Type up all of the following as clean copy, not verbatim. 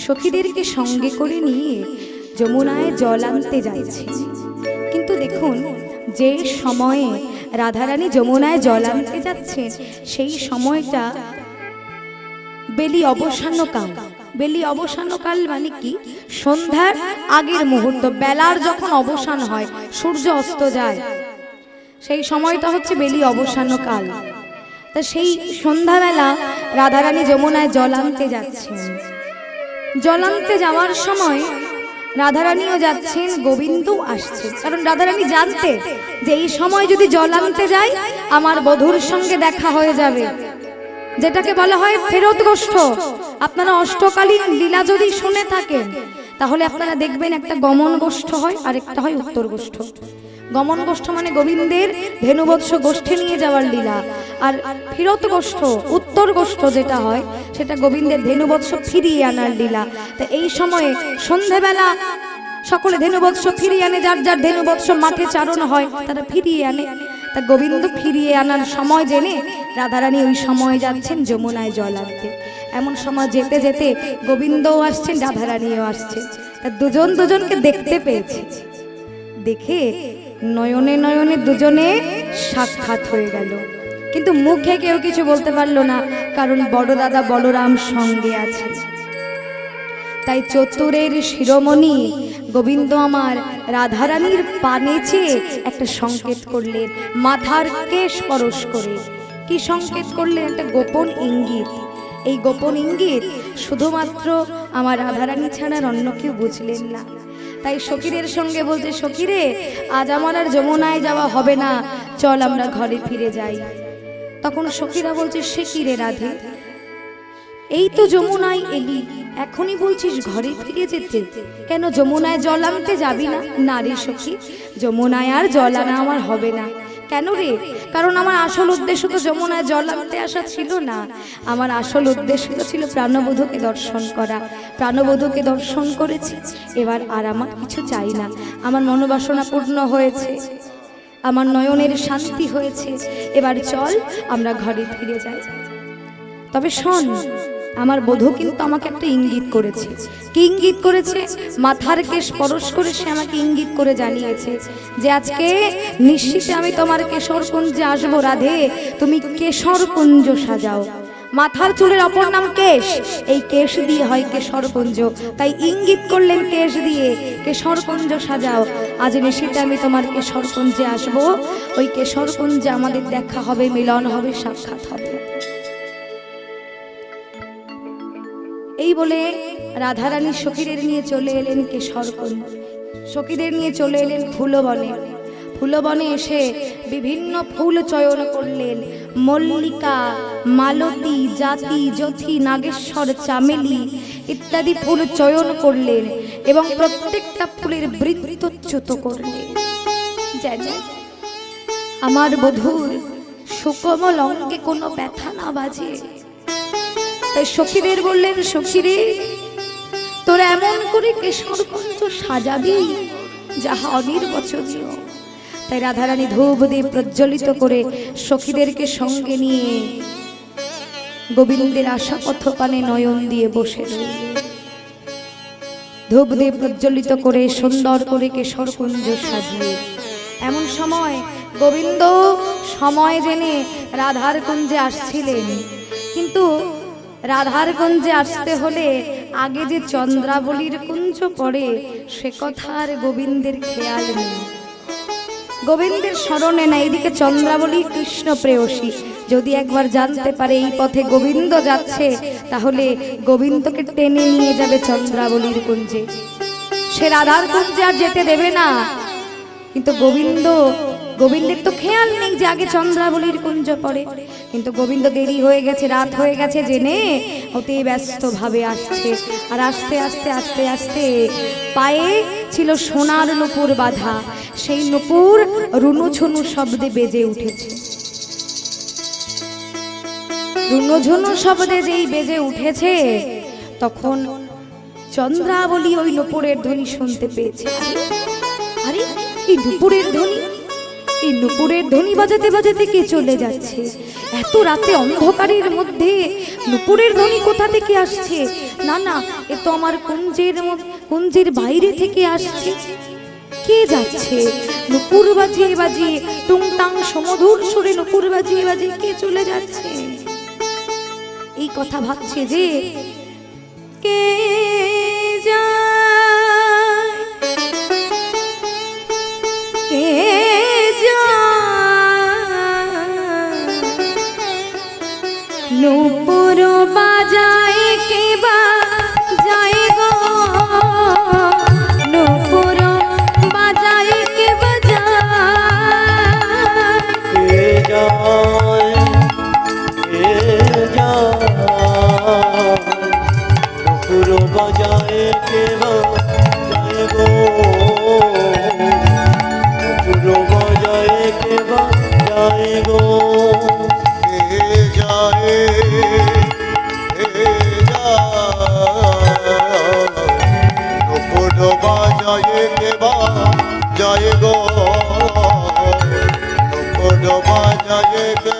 সখীদেরকে সঙ্গে করে নিয়ে যমুনায় জল আনতে যাচ্ছে। কিন্তু দেখুন, যে সময়ে রাধারানী যমুনায় জল আনতে যাচ্ছেন সেই সময়টা বেলি অবসানকাল। বেলি অবসানকাল মানে কি? সন্ধ্যার আগের মুহূর্ত, বেলার যখন অবসান হয়, সূর্য অস্ত যায়, সেই সময়টা হচ্ছে বেলি অবসানকাল। তা সেই সন্ধ্যাবেলা রাধারানী যমুনায় জল আনতে যাচ্ছেন। জল আনতে যাওয়ার সময় রাধারানীও যাচ্ছেন, গোবিন্দও আসছে। কারণ রাধারানী জানতে যে এই সময় যদি জল আনতে যাই আমার বধূর সঙ্গে দেখা হয়ে যাবে, যেটাকে বলা হয় ফেরত গোষ্ঠ। আপনারা অষ্টকালীন লীলা যদি শুনে থাকেন তাহলে আপনারা দেখবেন একটা গমন গোষ্ঠ হয় আর একটা হয় উত্তর গোষ্ঠ। গমন গোষ্ঠ মানে গোবিন্দের ধেনুবৎস গোষ্ঠে নিয়ে যাওয়ার লীলা, আর ফিরত গোষ্ঠ উত্তর গোষ্ঠ যেটা হয় সেটা গোবিন্দের ধেনুবৎস ফিরিয়ে আনার লীলা। তো এই সময়ে সন্ধ্যাবেলা সকলে ধেনুবৎস ফিরিয়ে আনে, যার যার ধেনুবৎস মাঠে চারণ হয় তারা ফিরিয়ে আনে। তা গোবিন্দ ফিরিয়ে আনার সময় জেনে রাধারানী ওই সময় যাচ্ছেন যমুনায় জল আনতে। এমন সময় যেতে যেতে গোবিন্দও আসছেন, রাধারানীও আসছে। তা দুজন দুজনকে দেখতে পেয়েছে, দেখে নয়নে নয়নে দুজনে সাক্ষাৎ হয়ে গেল। কিন্তু মুখে কেউ কিছু বলতে পারলো না, কারণ বড় দাদা বলরাম সঙ্গে আছে। তাই চতুরের শিরোমণি গোবিন্দ আমার রাধারানীর পানে চেয়ে একটা সংকেত করলেন, মাথার কেশ স্পর্শ করে। কি সংকেত করলেন? একটা গোপন ইঙ্গিত। এই গোপন ইঙ্গিত শুধুমাত্র আমার রাধারানী ছাড়া অন্য কেউ বুঝলেন না। তাই সখীদের সঙ্গে বলছে, সখীরে আজ আমার আর যমুনায় যাওয়া হবে না, চল আমরা ঘরে ফিরে যাই। তখন সখীরা বলছে, সে কি রে রাধে, এই তো যমুনায় এলি, এখনই বলছিস ঘরে ফিরে যেতে? কেন যমুনায় জল আনতে যাবি না? না রে সখী, যমুনায় আর জল আনা আমার হবে না। কেন রে? কারণ আমার আসল উদ্দেশ্য তো যমুনায় জল আনতে আসা ছিল না। আমার আসল উদ্দেশ্য তো ছিল প্রাণবধূকে দর্শন করা। প্রাণবধূকে দর্শন করেছি, এবার আর আমার কিছু চাই না। আমার মনোবাসনা পূর্ণ হয়েছে, আমার নয়নের শান্তি হয়েছে, এবার চল আমরা ঘরে ফিরে যাই। তবে শোন, আমার বধূ কিন্তু আমাকে একটা ইঙ্গিত করেছে। কি ইঙ্গিত করেছে? মাথার কেশ স্পর্শ করে সে আমাকে ইঙ্গিত করে জানিয়েছে যে আজকে নিশ্চিতে আমি তোমার কেশরকুঞ্জে আসবো রাধে, তুমি কেশরকুঞ্জ সাজাও। মাথার চুলের অপর নাম কেশ, এই কেশ দিয়ে হয় কেশরকুঞ্জ। তাই ইঙ্গিত করলেন কেশ দিয়ে কেশরকুঞ্জ সাজাও। আজ নিশ্চিতে আমি তোমার কেশরকুঞ্জে আসবো, ওই কেশরকুঞ্জে আমাদের দেখা হবে, মিলন হবে, সাক্ষাৎ হবে। এই বলে রাধারানী সখীদের নিয়ে চলে এলেন কেশরকুঞ্জ। সখীদের নিয়ে চলে এলেন ফুলবনে। ফুলবনে এসে বিভিন্ন ফুল চয়ন করলেন। মল্লিকা, মালতী, জাতি, যথি, নাগেশ্বর, চামেলি ইত্যাদি ফুল চয়ন করলেন এবং প্রত্যেকটা ফুলের বৃত্তচ্যুত করলেন যেন আমার বধূর সুকোমল অঙ্গে কোনো ব্যথা না বাজে। তাই সখীদের বললেন, সখীরে তোরা এমন করে কেশরকুঞ্জ সাজাবি যাহা অনির্বচনীয়। তাই রাধারানী ধূপ দিয়ে প্রজ্বলিত করে সখীদেরকে সঙ্গে নিয়ে গোবিন্দের আশা পথপানে নয়ন দিয়ে বসে রইলেন। ধূপ দিয়ে প্রজ্বলিত করে সুন্দর করে কেশরকুঞ্জ সাজিয়ে এমন সময় গোবিন্দ সময় জেনে রাধার কুঞ্জে আসছিলেন। কিন্তু রাধার কুঞ্জে আসতে হলে আগে যে চন্দ্রাবলীর কুঞ্জ পড়ে সে কথা আর গোবিন্দের খেয়াল নেই, গোবিন্দের স্মরণে না। এইদিকে চন্দ্রাবলী কৃষ্ণ প্রেয়সী যদি একবার জানতে পারে এই পথে গোবিন্দ যাচ্ছে, তাহলে গোবিন্দকে টেনে নিয়ে যাবে চন্দ্রাবলীর কুঞ্জে, সে রাধার কুঞ্জে আর যেতে দেবে না। কিন্তু গোবিন্দের তো খেয়াল নেই যে আগে চন্দ্রাবলীর কুঞ্জ পড়ে। কিন্তু গোবিন্দ দেরি হয়ে গেছে, রাত হয়ে গেছে জেনে অতি ব্যস্ত ভাবে আসছে। আর আস্তে আস্তে আস্তে আস্তে পায়ে ছিল সোনার নুপুর বাঁধা, সেই নুপুর রুনুঝুনু শব্দে বেজে উঠেছে। রুনুঝুনু শব্দে যেই বেজে উঠেছে তখন চন্দ্রাবলী ওই নুপুরের ধ্বনি শুনতে পেয়েছে। আরে এই নুপুরের ধ্বনি, এই নুপুরের ধ্বনি বাজাতে বাজাতে কে চলে যাচ্ছে? এত রাতে অন্ধকারের মধ্যে নুপুরের ধ্বনি কোথা থেকে আসছে? না না, এ তো আমার কুঞ্জের বাইরে থেকে আসছে। কে যাচ্ছে নুপুর বাজিয়ে বাজিয়ে, টুংটাং সমধুর সুরে নুপুর বাজিয়ে বাজিয়ে কে চলে যাচ্ছে? এই কথা ভাবছে যে কে যায়, কে নুপুর বাজায় কে বাজায় গো, নুপুর বাজায় কে বাজায়, কে যায়, কে যায়, নুপুর বাজায় কে বাজায় গো, নুপুর বাজায় কে বাজায় গো। জয় গো জয় কে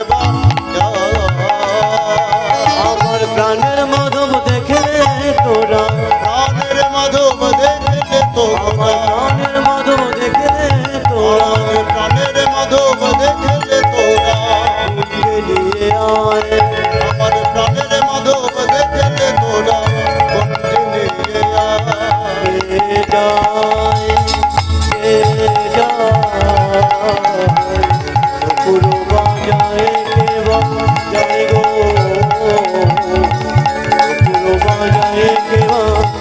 আমার প্রাণের মাধব দেখলে তোরা, প্রাণের মাধব দেখলে তোরা, প্রাণের মাধব দেখলে তোরা, প্রাণের মাধব দেখলে তোরা, কুঞ্জে নিয়ে আয়, আমার প্রাণের মাধব দেখলে তোরা, কুঞ্জে নিয়ে আয়। কে যায়, কে যায়, নুপুর বাজায় কে বাজায় গো, নুপুর বাজায় কে বাজায়।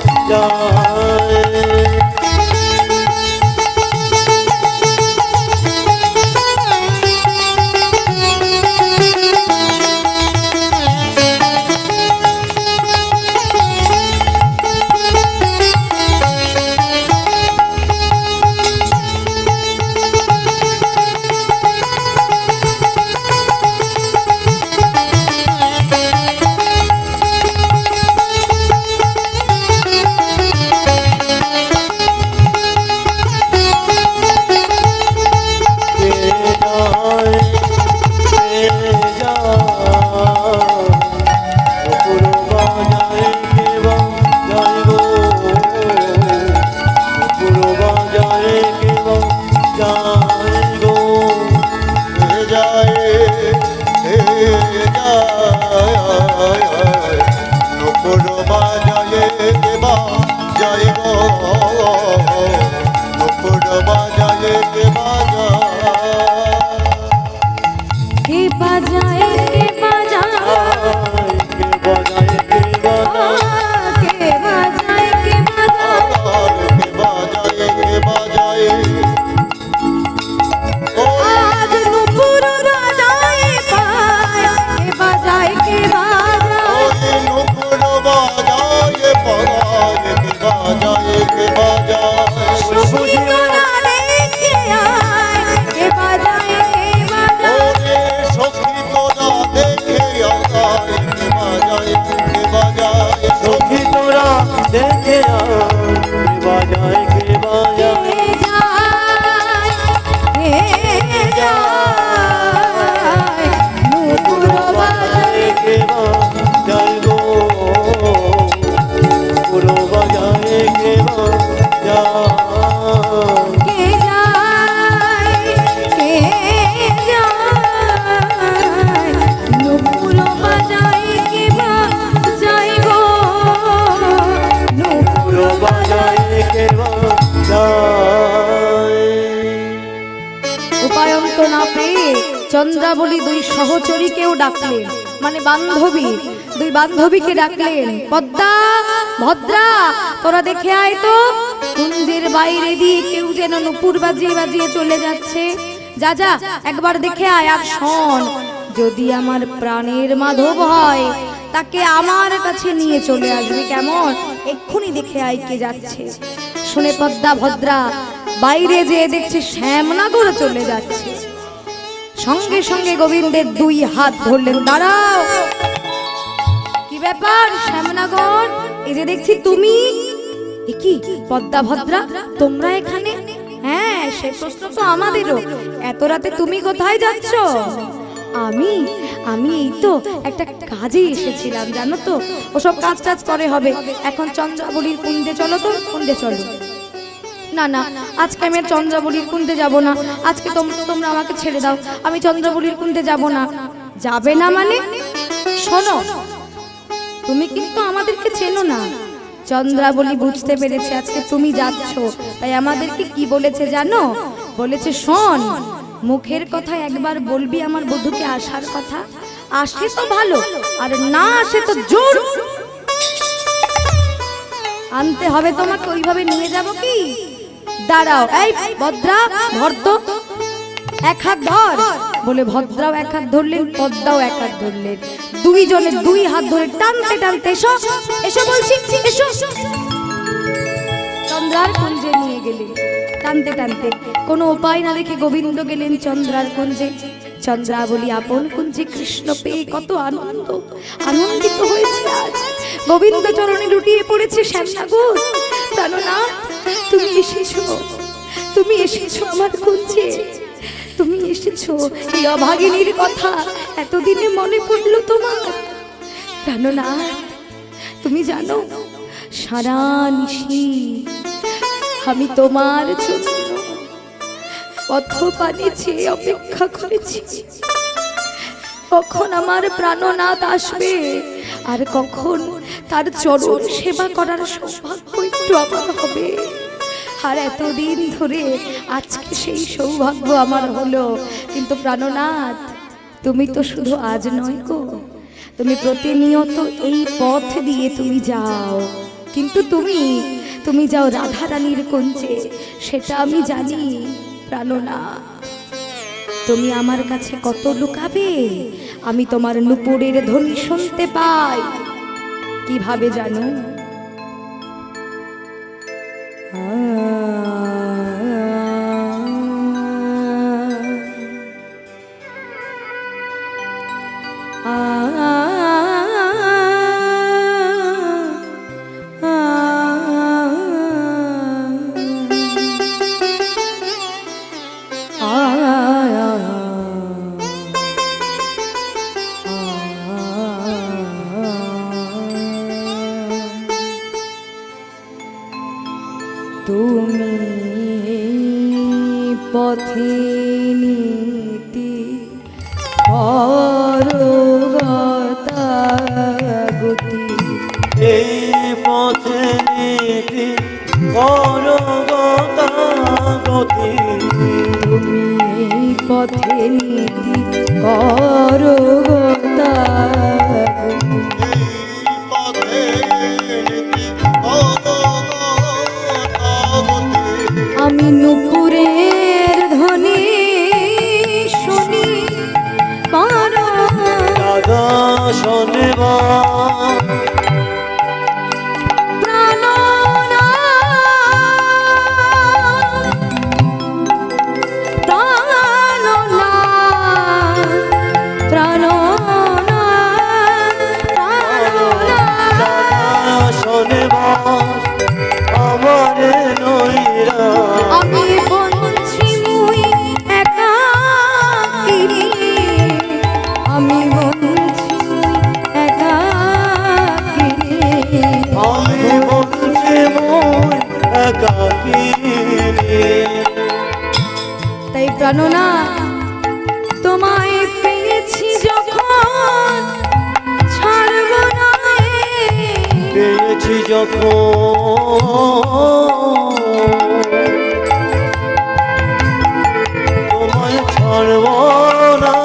উপায়ন্ত না পেয়ে চন্দ্রাবলী দুই সহচরীকেও ডাকলেন, মানে বান্ধবী, দুই বান্ধবীকে ডাকলেন। পদ্মা, ভদ্রা, তোরা দেখে আয় তো, কুঞ্জের বাইরে দিয়ে কেউ যেন নুপুর বাজিয়ে বাজিয়ে চলে যাচ্ছে। যা যা একবার দেখে আয়, আর শোন, যদি আমার প্রাণের মাধব হয় তাকে আমার কাছে নিয়ে চলে আসবে, কেমন? এক্ষুনি দেখে আয় কে যাচ্ছে। শুনে পদ্মা ভদ্রা বাইরে যেয়ে দেখছে শ্যামনগর চলে যাচ্ছে। সঙ্গে সঙ্গে গোবিন্দের দুই হাত ধরলেন। দাঁড়াও, কি ব্যাপার শ্যামনগর? এই যে দেখছি তুমি। এ কি পদ্মা ভদ্রা, তোমরা এখানে? হ্যাঁ, সে প্রশ্ন তো আমাদেরও। এত রাতে তুমি কোথায় যাচ্ছ? আমি এই তো একটা কাজে এসেছিলাম, জানো তো, ওসব কাজ টাজ পরে হবে, এখন চন্দ্রাবলীর কুণ্ডে চলো তো, কুণ্ডে চলো। না না, আজকে আমি আর চন্দ্রাবলীর কুণ্ডে যাব না, আজকে তোমরা আমাকে ছেড়ে দাও, আমি চন্দ্রাবলীর কুণ্ডে যাব না। যাবে না মানে? শোনো, তুমি কিন্তু আমাদেরকে চেনো না। চন্দ্রাবলী বুঝতে পেরেছে আজকে তুমি যাচ্ছ, তাই আমাদেরকে কি বলেছে জানো? বলেছে, শোন, মুখের কথা একবার বলবি আমার বধূকে আসার কথা, আসে তো ভালো, আর না আসে তো জোর আনতে হবে তোমাকে, ওইভাবে নিয়ে যাব কি? দাঁড়াও, এই ভদ্রা ধর তো, এক হাত ধর। বলে ভদ্রাও এক হাত ধরলেন, পদ্মাও এক হাত ধরলেন, দুইজনে দুই হাত ধরে টানতে টানতে এসো এসো বলছি, এসো। চন্দ্রার কুঞ্জে নিয়ে গেলেন টানতে টানতে। কোনো উপায় না দেখে গোবিন্দ গেলেন চন্দ্রার কুঞ্জে। চন্দ্রাবলী আপন কুঞ্জে কৃষ্ণ পেয়ে কত আনন্দিত হয়েছে আজ। গোবিন্দ চরণে লুটিয়ে পড়েছে শ্যামনাগর। প্রাণনাথ, তুমি এসেছো, তুমি এসেছো আমার কুঞ্জে, তুমি এসেছো। এই অভাগিনীর কথা এতদিনে মনে পড়লো তোমার। প্রাণনাথ, তুমি জানো, সারা নিশি আমি তোমার জন্য পথপানে চেয়ে অপেক্ষা করেছি, কখন আমার প্রাণনাথ আসবে আর কখন তার চরণ সেবা করার সৌভাগ্য একটু আমার হবে। আর এতদিন ধরে আজকে সেই সৌভাগ্য আমার হলো। কিন্তু প্রাণনাথ, তুমি তো শুধু আজ নয় গো, তুমি প্রতিনিয়ত এই পথ দিয়ে তুমি যাও, কিন্তু তুমি যাও রাধা রানীর কুঞ্জে, সেটা আমি জানি। প্রাণনাথ, তুমি আমার কাছে কত লুকাবে, আমি তোমার নুপুরের ধ্বনি শুনতে পাই। কিভাবে জানো? তুমি পথে নীতি গতি, এই পথে নীতি গতি, তুমি পথে নীতি করগতা আমি নুপুরের ধ্বনি শুনি রাধা শোনবা আমার নইরা আমি বলছি মুই একাকিনী, আমি বলছি একাকিনী, আমি বলছি মই একাকিনী। তাই প্রাণনাথ, তোমায় পেয়েছি যখন ছাড়ব না, পেয়েছি যখন তোমায় ছাড়ব না,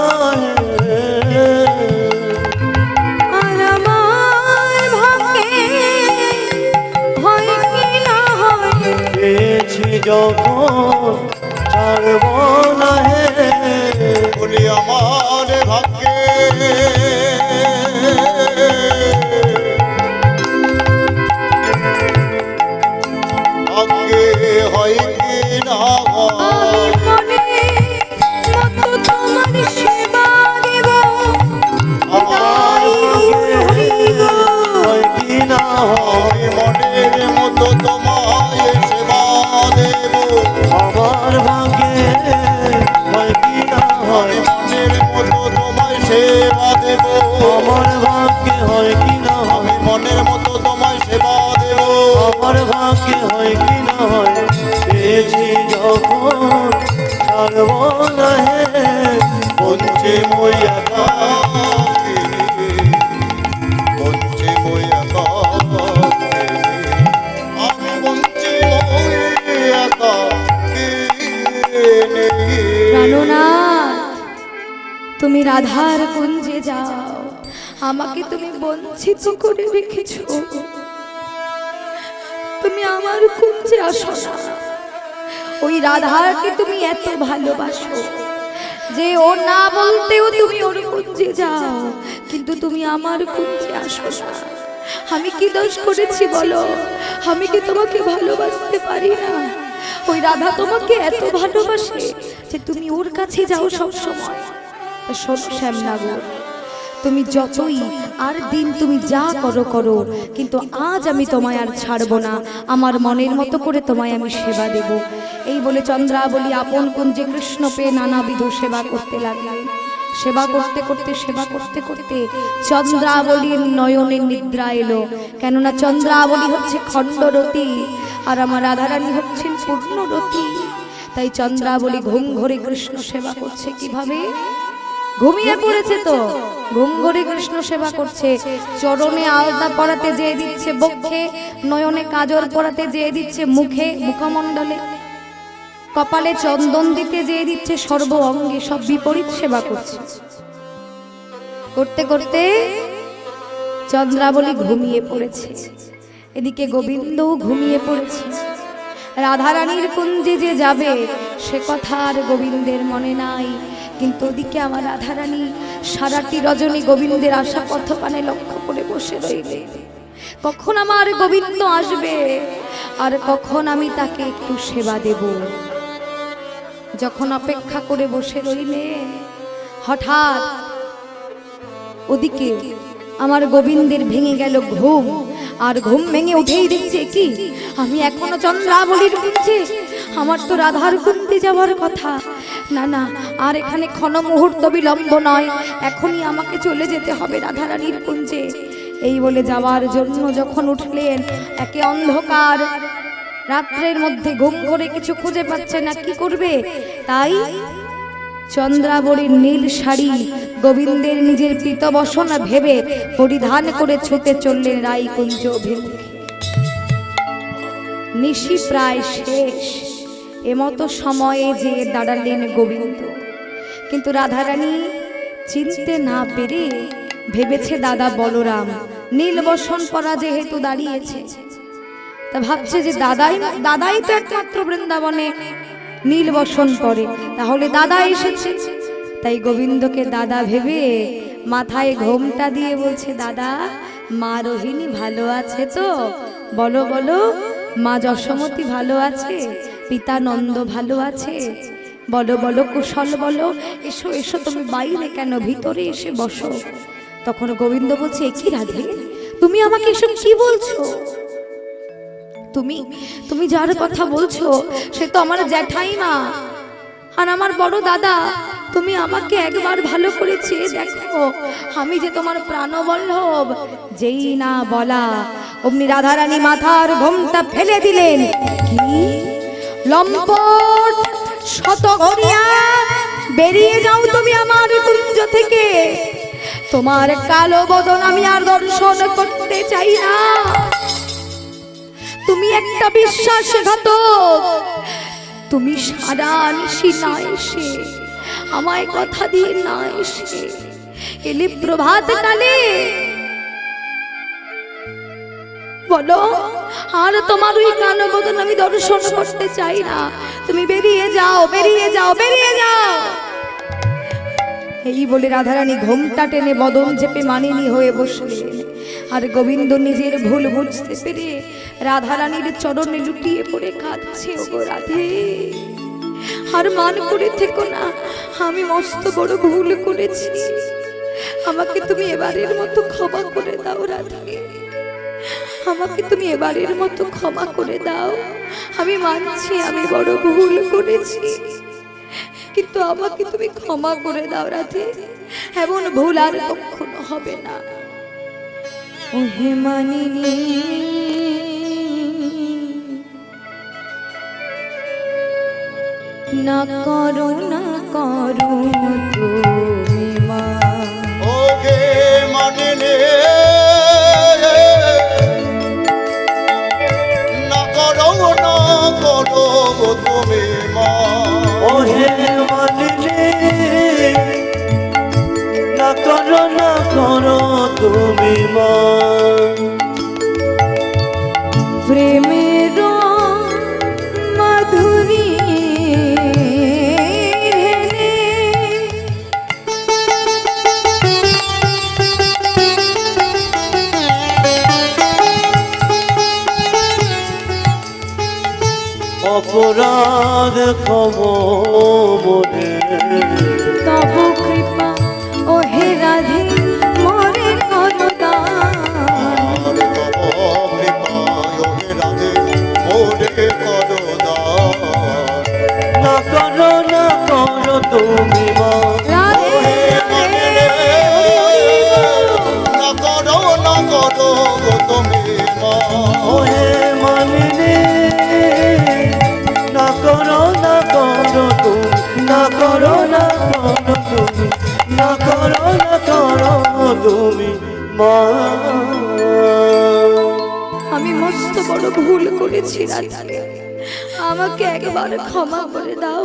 আর আমার ভাগ্যে হয় কি না হয়, পেয়েছি যখন ছাড়ব না হে, বলি আমার ভাগ্যে ভাগ্যে হয় কি না হয়, আমি মনে মতো তোমার সেবা দেব, আমার হইব। হয় কি না হয়, আমি মনের মতো তোমায় সেবা দেব, আমার ভাগ্যে হয় কি না হয়, আমি মনের মতো তোমায় সেবা ভাগ্যে হয় কি না হয়, আমি মনের মতো তোমায় সেবা দেব। আমার ভাগ্যে হয় কি না হয়, পেয়েছি যখন ছাড়ব না হে। বঞ্চে মই একাকী, বঞ্চে মই একাকী, আমি বঞ্চে মই একাকী। প্রাণনাথ, তুমি রাধার কুঞ্জে যাও, আমাকে তুমি বঞ্চিত করে রেখেছ। তুমি আমার কুঞ্জে আসো না। ওই রাধাকে তুমি এত ভালোবাসো যে ও না বলতেও তুমি ওর কুঞ্জে যাও, কিন্তু তুমি আমার কুঞ্জে আসো না। আমি কি দোষ করেছি বলো? আমি কি তোমাকে ভালোবাসতে পারি না? ওই রাধা তোমাকে এত ভালোবাসে যে তুমি ওর কাছে যাও সব সময়। শোনো শ্যামনগর, তুমি যতই আর দিন তুমি যা করো করো, কিন্তু আজ আমি তোমায় আর ছাড়বো না। আমার মনের মতো করে তোমায় আমি সেবা দেব। এই বলে চন্দ্রাবলী আপন কুঞ্জে কৃষ্ণ পেয়ে নানাবিধ সেবা করতে লাগলেন। সেবা করতে করতে সেবা করতে করতে চন্দ্রাবলীর নয়নে নিদ্রা এলো। কেননা চন্দ্রাবলী হচ্ছে খণ্ডরতী আর আমার রাধারানী হচ্ছেন পূর্ণরতী। তাই চন্দ্রাবলী ঘুম ঘরে কৃষ্ণ সেবা করছে। কিভাবে? ঘুমিয়ে পড়েছে তো, ঘুম ঘরে কৃষ্ণ সেবা করছে। চরণে আলতা পরাতে যেয়ে দিচ্ছে বক্ষে, নয়নে কাজল পরাতে যেয়ে দিচ্ছে মুখে মুখমণ্ডলে, কপালে চন্দন দিতে যেয়ে দিচ্ছে সর্ব অঙ্গে। সব বিপরীত সেবা করছে। করতে করতে চন্দ্রাবলী ঘুমিয়ে পড়েছে, এদিকে গোবিন্দও ঘুমিয়ে পড়েছে। রাধারানীর কুঞ্জে যে যাবে সে কথা আর গোবিন্দের মনে নাই, কিন্তু ওদিকে আমার রাধারানী সারাটি রজনী গোবিন্দের আশা পথপানে লক্ষ্য করে বসে রইলেন। কখন আমার গোবিন্দ আসবে আর কখন আমি তাকে একটু সেবা দেব। যখন অপেক্ষা করে বসে রইলেন, হঠাৎ ওদিকে আমার গোবিন্দের ভেঙে গেল ঘুম। আর ঘুম ভেঙে উঠেই দেখছে কি, আমি এখনো চন্দ্রাবলীর কুঞ্জে, আমার তো রাধার কুঞ্জে যাওয়ার কথা। না না, আর এখানে ক্ষণ মুহূর্ত বিলম্ব নয়, এখনই আমাকে চলে যেতে হবে রাধারানীর কুঞ্জে। এই বলে যাওয়ার জন্য যখন উঠলেন, একে অন্ধকার রাত্রের মধ্যে ঘুম করে কিছু খুঁজে পাচ্ছে না, কি করবে? তাই চন্দ্রাবলীর নীল শাড়ি গোবিন্দের নিজের পীতবসনা ভেবে পরিধান করে ছুটে চললেন রায়কুঞ্জ অভিমুখে। নিশি প্রায় শেষ, এমতো সময়ে যে দাঁড়ালেন গোবিন্দ। কিন্তু রাধারানী চিনতে না পেরে ভেবেছে দাদা বলরাম, নীল বসন পরা যেহেতু দাঁড়িয়েছে, তা ভাবছে যে দাদাই তো একমাত্র বৃন্দাবনে নীল বসন পরে, তাহলে দাদা এসেছে। তাই গোবিন্দকে দাদা ভেবে মাথায় ঘোমটা দিয়ে বলছে, দাদা, মা রোহিণী ভালো আছে তো? বলো বলো, মা যশোমতী ভালো আছে? পিতা নন্দ ভালো আছে? বলো বলো, কুশল বলো। এসো এসো, তুমি বাইরে কেন, ভিতরে এসে বসো। তখন গোবিন্দ বলছে, কি রাধে, তুমি আমাকে এসব কি বলছো? তুমি যার কথা বলছো সে তো আমার জ্যাঠাইমা আর আমার বড় দাদা। তুমি আমাকে একবার ভালো করে চেয়ে দেখো, আমি যে তোমার প্রাণবল্লভ। যেই না বলা অমনি রাধারানী মাথার ঘোমটা ফেলে দিলেন। কি লম্পট শতঘরিয়া, বেরিয়ে যাও তুমি আমার কুঞ্জ থেকে। তোমার কালো বদন আমি আর দর্শন করতে চাই না। তুমি একটা বিশ্বাসঘাতক। তুমি সারা নিশি না এসে, আমায় কথা দিয়ে না এসে এলে প্রভাত কালে। বলো, আর তোমার ওই কালো বদন আমি দর্শন করতে চাই না। তুমি বেরিয়ে যাও, বেরিয়ে যাও, বেরিয়ে যাও। এই বলে রাধারানী ঘোমটা টেনে বদন চেপে মানিনী হয়ে বসলেন। আর গোবিন্দ নিজের ভুল বুঝতে পেরে রাধারানীর চরণে লুটিয়ে পড়ে কাঁদছে, ওগো রাধে, আর মান করে থেকো না, আমি মস্ত বড় ভুল করেছি। আমাকে তুমি এবারের মতো ক্ষমা করে দাও রাধে, আমাকে তুমি এবারের মতো ক্ষমা করে দাও। আমি মানছি আমি বড় ভুল করেছি, কিন্তু আমাকে তুমি ক্ষমা করে দাও রাধে। এমন ভুল আর কখনো হবে না। ওহে মানিনী না করো তুমি মা ওগে মানিনে না করো তুমি মা ওহে মানিনী না করো তুমি মা প্রেমের মাধুরী ঢেলে অপরাধ ক্ষমে তব কৃপা ওহে রাধে মরে করদান আর তব কৃপায় ওহে রাধে মোরে করদান না করো তুমি মা রাধে না করো তুমি মা ওহে মানিনী না করো তুমি না করো তুমি না করো তুমি মা আমি মস্ত বড় ভুল করেছি রাধে আমাকে একবার ক্ষমা করে দাও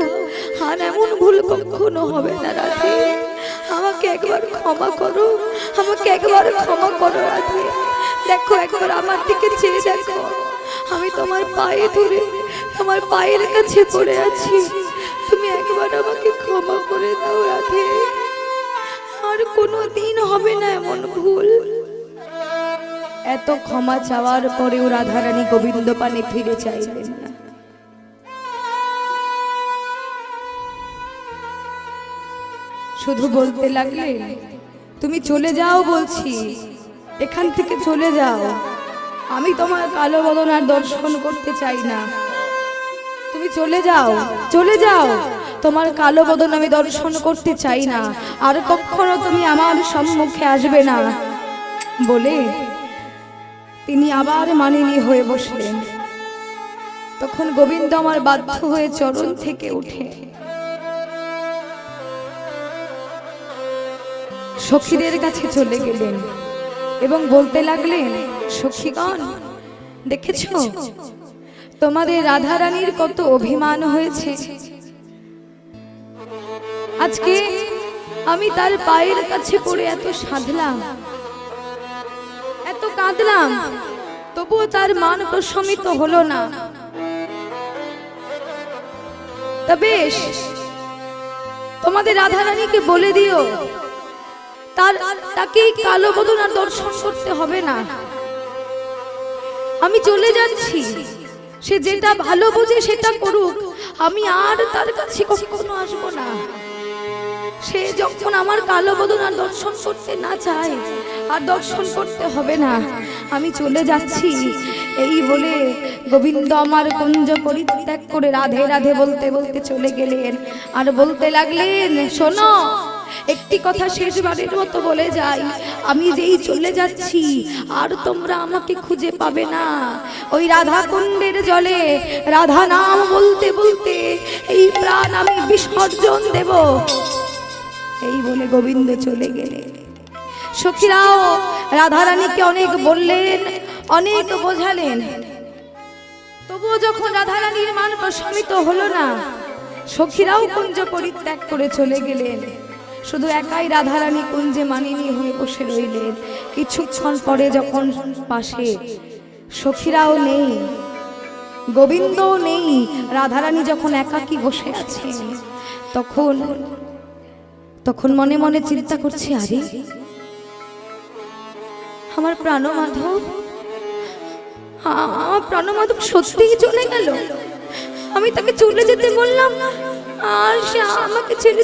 আর এমন ভুল কখনো হবে না রাধে আমাকে একবার ক্ষমা করো আমাকে একবার ক্ষমা করো রাধে দেখো একবার আমার দিকে চেয়ে দেখো আমি তোমার পায়ে ধরে তোমার পায়ের কাছে পড়ে আছি তুমি একবার আমাকে ক্ষমা করে দাও রাধে আর কোনো দিন হবে না এমন ভুল এত ক্ষমা চাওয়ার পরেও রাধারানী গোবিন্দ পানে ফিরে চাইলেন না শুধু বলতে লাগলেন তুমি চলে যাও বলছি এখান থেকে চলে যাও আমি তোমার কালো বদন আর দর্শন করতে চাই না তুমি চলে যাও তোমার কালো বদন আমি দর্শন করতে চাই না আর কখনো তুমি আমার সম্মুখে আসবে না বলে তিনি আবার মানিনী হয়ে বসলেন তখন গোবিন্দ আমার বাধ্য হয়ে চরণ থেকে উঠে সখীদের কাছে চলে গেলেন এবং বলতে লাগলেন সখীগণ দেখেছো তোমাদের রাধারানীর কত অভিমান হয়েছে আজকে আমি তার পায়ের কাছে পড়ে এত সাধলাম এত কাঁদলাম তবুও তার মান প্রশমিত হলো না তা বেশ তোমাদের রাধারানীকে বলে দিও তাকে কালো বদন আর দর্শন করতে হবে না আমি চলে যাচ্ছি সে যেটা ভালো বোঝে সেটা করুক আমি আর তার কাছে কখনো আসবো না সে যখন আমার কালো বদন আর দর্শন করতে না চায় আর দর্শন করতে হবে না আমি চলে যাচ্ছি এই বলে গোবিন্দ আমার কুঞ্জ পরিত্যাগ করে রাধে রাধে বলতে বলতে চলে গেলেন আর বলতে লাগলেন শোনো একটি কথা শেষবারের মতো বলে যাই আমি যেই চলে যাচ্ছি আর তোমরা আমাকে খুঁজে পাবে না ওই রাধা কুণ্ডের জলে রাধা নাম বলতে বলতে এই প্রাণ আমি বিসর্জন দেব এই বলে গোবিন্দ চলে গেলেন সখীরাও রাধারানীকে অনেক বললেন অনেক বোঝালেন তবুও যখন রাধারানীর মান প্রশমিত হলো না সখীরাও কুঞ্জ পরিত্যাগ করে চলে গেলেন শুধু একাই রাধারানী কুঞ্জে মানিনী হয়ে বসে রইলেন কিছুক্ষণ পরে যখন পাশে সখীরাও নেই গোবিন্দও নেই রাধারানী যখন একাকী বসে আছে তখন মনে মনে চিন্তা করছি আরে আমার প্রাণমাধব সত্যিই চলে গেল আমি তাকে চলে যেতে বললাম আর সে আমাকে ছেড়ে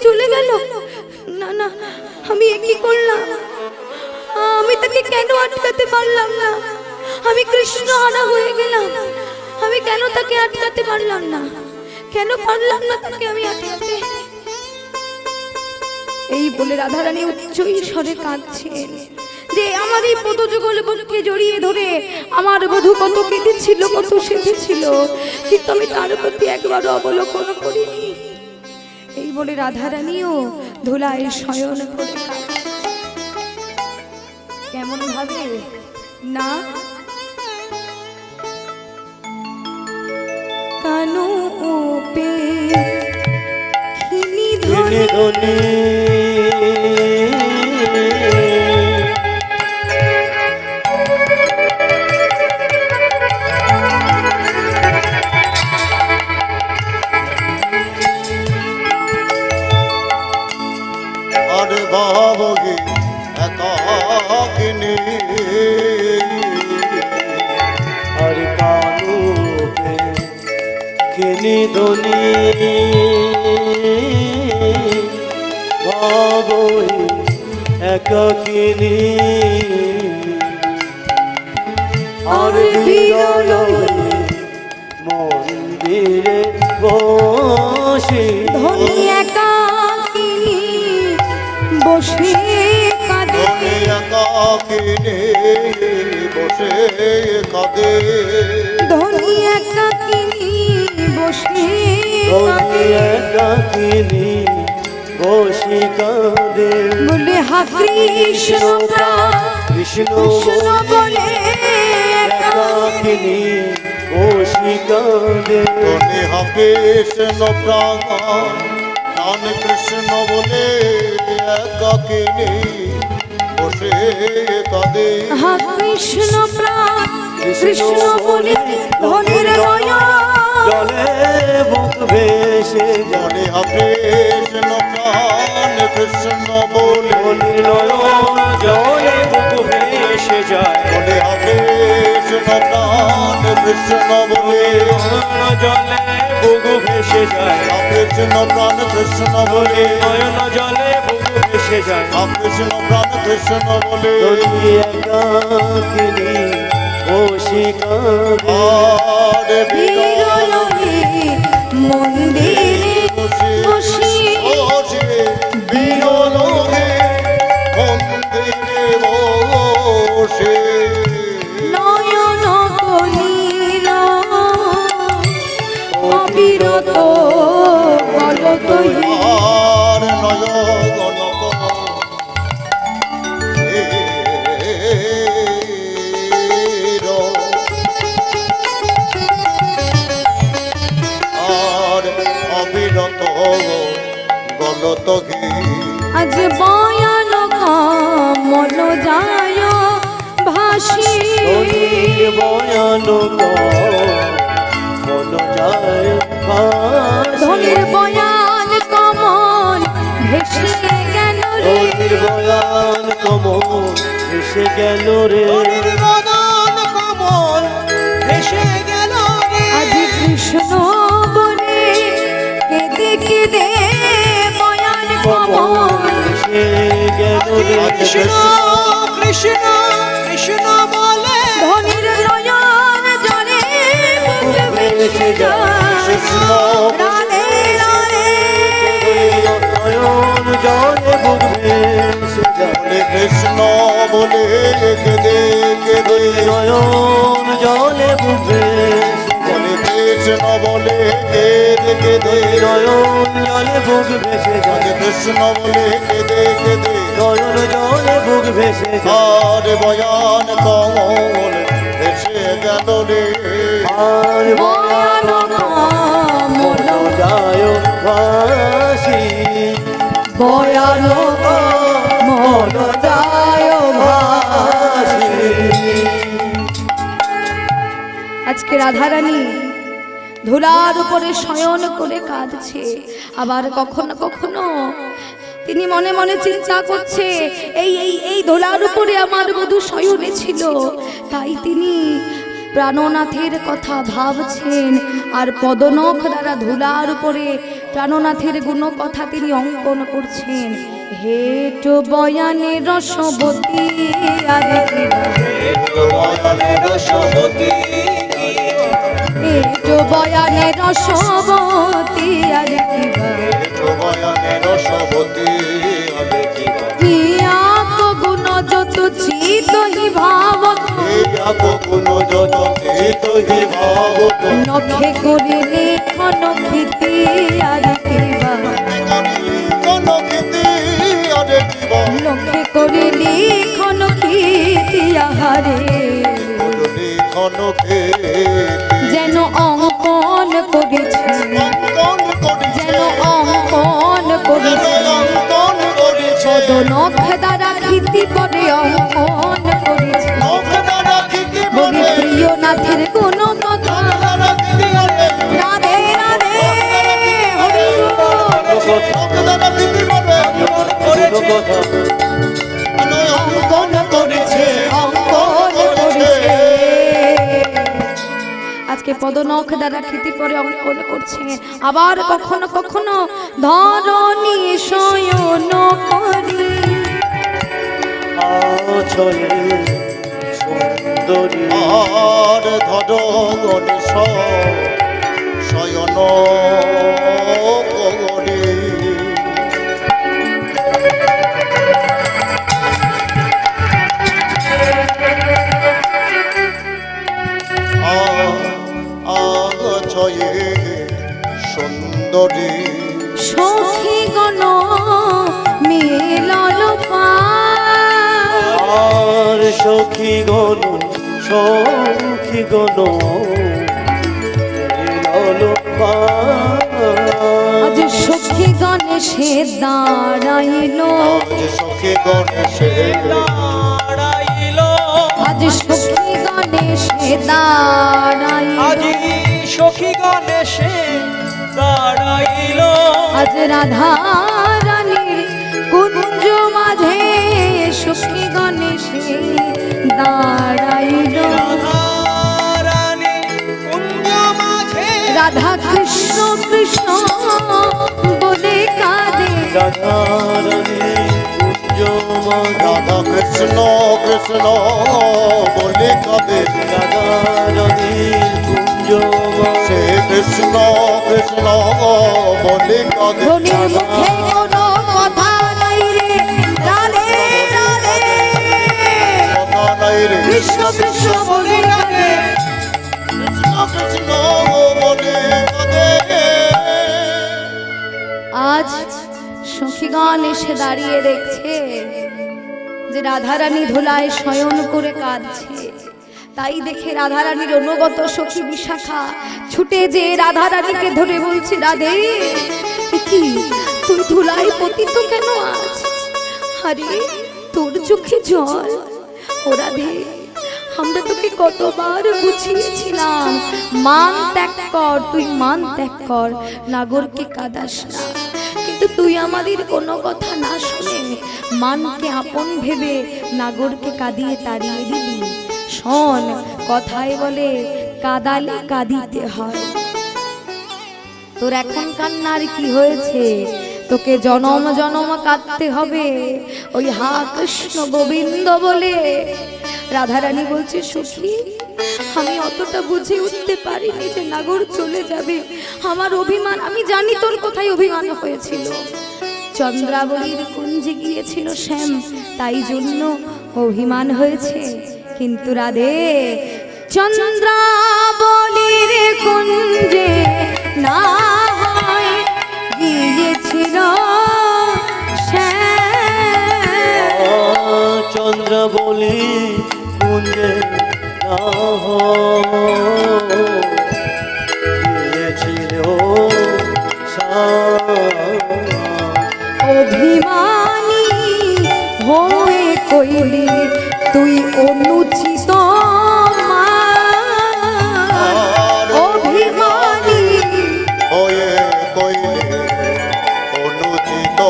চলে গেল না না আমি কি করলাম আমি তাকে কেন আটকাতে পারলাম না আমি কৃষ্ণ হারা হয়ে গেলাম আমি কেন তাকে আটকাতে পারলাম না কেন পারলাম না তাকে আমি আটকাতে এই বলে রাধারানী উচ্চ স্বরে কাঁদছেন যে আমার এই পদযুগল বুকে জড়িয়ে ধরে আমার বধূ কত কেঁদেছিল, কত সেঁধেছিল, কিন্তু আমি তার প্রতি একবারও অবলোকন করিনি। এই বলে রাধারানীও ধুলায় শয়ন করে কাঁদছে। কেমন ভাবে না কানু পে খিনি ধনে ধনে আর ভাবগে একাকিনী আর কানু কিনি ধনি ভাবই একাকিনী আর বিরল মন্দিরে বসে ধনী একাকিনী বসে কাঁদে, ধনে একাকিনী বসে কাঁদে ধনী একাকিনী বসে ধনি কাঁদে, একাকিনী বসে কাঁদে বলে হা কৃষ্ণ প্রাণ, কৃষ্ণ কৃষ্ণ বলে একাকিনী বসে কাঁদে ধনে হা কৃষ্ণ প্রাণ প্রাণ কৃষ্ণ বলে একাকিনী বসে কাঁদে হা কৃষ্ণ প্রাণ, কৃষ্ণ বলে ধনের নয়ন, জলে বুক ভেসে ধনে হা কৃষ্ণ প্রাণ কৃষ্ণ বলে নয়ন জলে বুক ভেসে যায় ধনে হা কৃষ্ণ প্রাণ কৃষ্ণ বলে জলে বুক ভেসে যায় কৃষ্ণ প্রাণ কৃষ্ণ বলে নয়ন জলে বুক ভেসে যায় কৃষ্ণ প্রাণ কৃষ্ণ বলে ধনী একাকিনী বসে কাঁদে আর বিরল বিরলহে মন্দিরে বসে বসে বিরল হে মন্দিরে বসে নয়ন কলিল অবিরত বলতহি আর নয়ন আর অবিরত গলত হে আজ বয়ানক মন যায় ভাসি ধনীর ভয়ানক মন যায় ভাসি ধনির বয়ান কমল ভেসে গেল রে, ধনীর ভয়ান কমল এসে গেল রে আজ কৃষ্ণ বলে কেঁদে কেঁদে বয়ান কমল এসে গেল রে কৃষ্ণ কৃষ্ণ বলে ধনির নয়ন জলে বুক ভেসে যায় রাধে রাধে নয়ন জলে বুক ভেসে যায় কৃষ্ণ বলে কেদে কেদে নয়ন জলে বুক ভেসে বলে কৃষ্ণ বলে কেদে কেদে নয়ন জলে বুক ভেসে যায় কৃষ্ণ বলে কেদে কেদে নয়ন জলে বুক ভেসে যায় আর বয়ান কমল ভেসে গেল রে আর বয়ানক মন যায় ভাসি বয়ানক মন যায় ভাসি। আজকে রাধারানী ধুলার উপরে শয়ন করে কাঁদছে, আবার কখনো কখনো তিনি মনে মনে চিন্তা করছে এই এই এই ধুলার উপরে আমার বধূ শয়নে ছিল, তাই তিনি প্রাণনাথের কথা ভাবছেন আর পদনখ দ্বারা ধুলার উপরে প্রাণনাথের গুণ কথা তিনি অঙ্কন করছেন। হেট বয়ানে রসবতী আরে হেট বয়ানে রসবতী আরে বয়ানে রসবতী আর তোহি ভাবত কোনো যত হি ভাবত নখে করে লেখন ক্ষিতি আর কিবা কোনো কীর্তি আরে কিবা নখে করে লেখন ক্ষিতি আহারে কোনো কীর্তি যেন অঙ্কন করেছে অঙ্কন করেছে যেন অঙ্কন করেছে অঙ্কন করেছে পদ নখ দ্বারা ক্ষিতি করে অঙ্কন করেছে বলি প্রিয় নাথের কোন কথা রাধে রাধে হরি অঙ্কন করেছে অঙ্কন করেছে আজকে পদনখ দ্বারা ক্ষিতি পরে অঙ্কন করছে আবার কখনো কখনো ধরণী শয়ন করি আচলে সুন্দরী আর ধরগণ শয়ন করে আচয়ে সুন্দরী সখী গণ মিলল আর সখী গণ আজ সখী গণেশে দাঁড়াইল আজ সখী গণেশে আজ সখী গণেশে দাঁড়াইল সখী গণেশে দাঁড়াইল আজ রাধা রানীর কুঞ্জ মাঝে সখী গণেশে দাঁড়াইল রানী কুঞ্জ মাঝে রাধা কৃষ্ণ কৃষ্ণ বলে কাঁদে রাধারানী কুঞ্জ রাধা কৃষ্ণ কৃষ্ণ বলে কবে রাধারানী কুঞ্জ সে কৃষ্ণ কৃষ্ণ বলে কবে ধনির মুখে কোনো কথা নাই রে রাধে রাধে কথা নাই রে কৃষ্ণ কৃষ্ণ বলে কাঁদে কৃষ্ণ কৃষ্ণ বলে কবে আজ সখীগণ এসে দাঁড়িয়ে দেখছে যে রাধারানী ধুলায় শয়ন করে কাঁদছে তাই দেখে রাধারানীর অনুগত সখী বিশাখা ছুটে যে রাধারানীকে ধরে বলছে রাধে কি তুই ধুলায় পতিত কেন আজ আরে তোর চোখে জল ও রাধে আমরা তোকে কতবার বুঝিয়েছিলাম মান ত্যাগ কর তুই মান ত্যাগ কর নাগরকে কাঁদাস না কিন্তু তুই আমাদের কোনো কথা না শুনে মানকে আপন ভেবে নাগরকে কাঁদিয়ে তাড়িয়ে দিলি শোন কথায় বলে কাঁদালে কাঁদিতে হয় তোর এখন কান্নার কি হয়েছে তোকে জনম জনম কাঁদতে হবে ওই হা কৃষ্ণ গোবিন্দ বলে রাধারানী বলছে সখী আমি অতটা বুঝে উঠতে পারিনি যে নাগর চলে যাবে আমার অভিমান আমি জানি তোর কোথায় অভিমান হয়েছিল চন্দ্রাবলীর কুঞ্জে গিয়েছিল শ্যাম তাই জন্য অভিমান হয়েছে কিন্তু রাধে চন্দ্রাবলীর কুঞ্জে না হয় গিয়েছিল চন্দ্রাবলী কুঞ্জে না গিয়েছিল অভিমানী হয়ে কইলি তুই অনুচিত অভিমানী হয়ে কইলে অনুচিত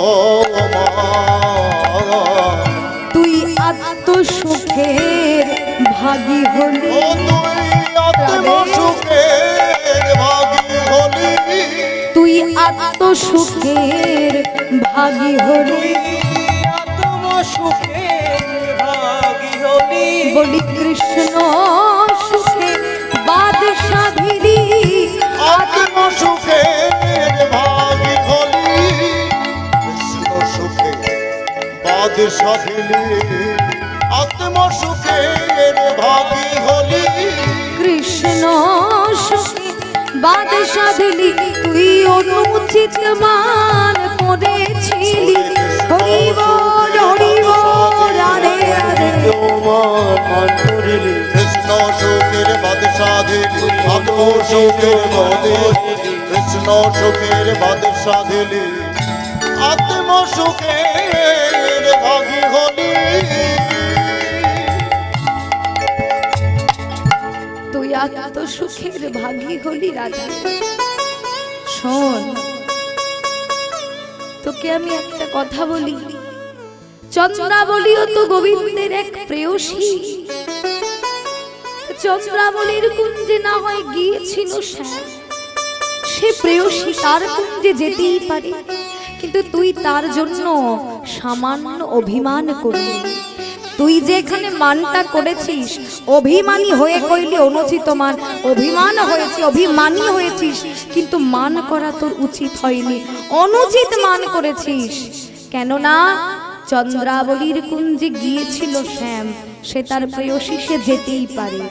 তুই আত্মসুখের ভাগী হলি ও তুই আত্মসুখের ভাগী হলি তুই আত্মসুখের ভাগী হলি আত্মসুখে ভাগী হলি বলি কৃষ্ণ সুখে বাদশাহিরি আত্মসুখের ভাগী হলি কৃষ্ণ সুখে বাদশাহিলি আত্মসুখে ছিলি, তুই অনুচিত মান করেছিলি। হরি বল হরি বল, রাধে রাধে। তোমার মান করিলি, কৃষ্ণ সুখের বাদশা দিলি, আত্ম সুখের দিলি, কৃষ্ণ সুখের বাদশা দিলি, আত্ম সুখের ভাগী হলি। তুই আত্মসুখের ভাগী হলি রাধা। শোন, তোকে আমি একটা কথা বলি, চন্দ্রাবলীও তো গোবিন্দের এক প্রেয়সী। চন্দ্রাবলীর কুঞ্জে না হয় গিয়েছিল শ্যাম, সে প্রেয়সী তার কুঞ্জে যেতেই পারে, কিন্তু তুই তার জন্য সামান্য অভিমান করলি। তুই যে এখানে মানটা করেছিস, অভিমানী হয়ে কইলি অনুচিত মান, অভিমান হয়েছে, অভিমানী হয়েছিস, কিন্তু মান করা তোর উচিত হয়নি, অনুচিত মান করেছিস। কেননা চন্দ্রাবলীর কুঞ্জে গিয়েছিল শ্যাম, সে তার প্রেয়সী, সে যেতেই পারে,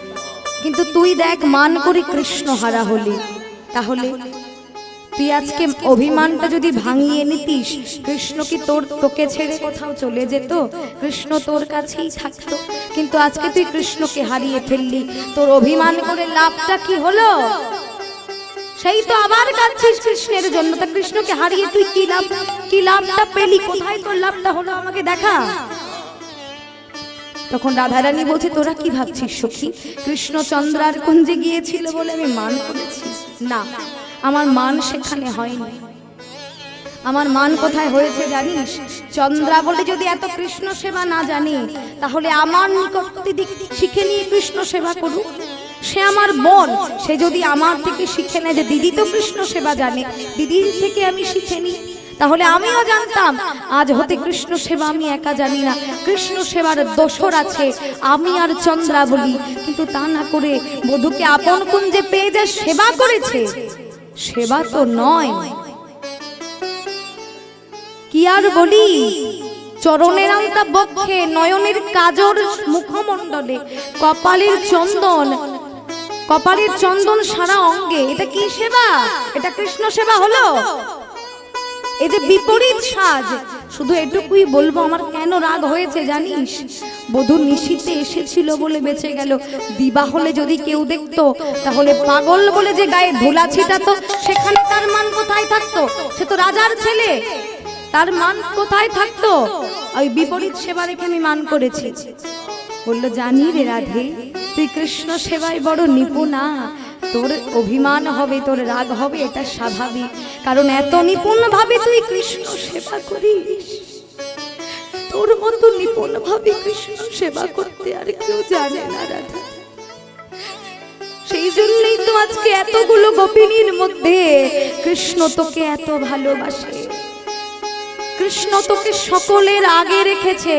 কিন্তু তুই দেখ মান করে কৃষ্ণ হারা হলি। তাহলে তুই আজকে অভিমানটা যদি ভাঙিয়ে নিতিস, কৃষ্ণ কি তোকে ছেড়ে কোথাও চলে যেত? কৃষ্ণ তোর কাছেই থাকতো। কিন্তু আজকে তুই কৃষ্ণকে হারিয়ে ফেললি, তোর অভিমান করে লাভটা কি হলো? সেই তো আবার কাঁদছিস কৃষ্ণের জন্য। তা কৃষ্ণকে হারিয়ে তুই কি লাভটা পেলি? কোথায় তোর লাভটা হলো আমাকে দেখা। তখন রাধারানী বলছে, তোরা কি ভাবছিস সখী, কৃষ্ণ চন্দ্রার কুঞ্জে গিয়েছিল বলে আমি মান করেছি? না, আমার মান সেখানে হয়নি। আমার মান কোথায় হয়েছে জানিস? চন্দ্রাবলী যদি এত কৃষ্ণ সেবা না জানি, তাহলে আমার নিকট শিখে নিয়ে কৃষ্ণ সেবা করুক। সে আমার বোন, সে যদি আমার থেকে শিখে নেয় যে দিদি তো কৃষ্ণ সেবা জানে, দিদির থেকে আমি শিখে নিই, তাহলে আমিও জানতাম। আজ হতে কৃষ্ণ সেবা আমি একা জানি না, কৃষ্ণ সেবার দোসর আছে আমি আর চন্দ্রাবলী। কিন্তু তা না করে বধূকে আপন কুঞ্জে পেয়ে যা সেবা করেছে, সেবা তো নয়। কি আর বলি, চরণের আলতা বক্ষে, নয়নের কাজর মুখমণ্ডলে, কপালের চন্দন সারা অঙ্গে, এটা কি সেবা? এটা কৃষ্ণ সেবা হলো? এই যে বিপরীত সাজ, শুধু এটুকুই বলবো, আমার কেন রাগ হয়েছে জানিস? বধূ নিশীতে এসেছিল বলে বেঁচে গেল, দিবা হলে যদি কেউ দেখতো, তাহলে পাগল বলে যে গায়ে ধুলা ছিটাতো, সেখানে তার মান কোথায় থাকতো? সে তো রাজার ছেলে, তার মান কোথায় থাকতো? ওই বিপরীত সেবা রেখে আমি মান করেছি। বললো, জানি রে রাধে, তুই কৃষ্ণ সেবায় বড় নিপুণা, তোর অভিমান হবে, তোর রাগ হবে, এটা স্বাভাবিক, কারণ এত নিপুণ ভাবে তুই কৃষ্ণ সেবা করিস। তোর মতো নিপুণ ভাবে কৃষ্ণ সেবা করতে আর কেউ জানে না রাধা। সেই জন্যই তো আজকে এতগুলো গোপিনীর মধ্যে কৃষ্ণ তোকে এত ভালোবাসে, কৃষ্ণ তোকে সকলের আগে রেখেছে,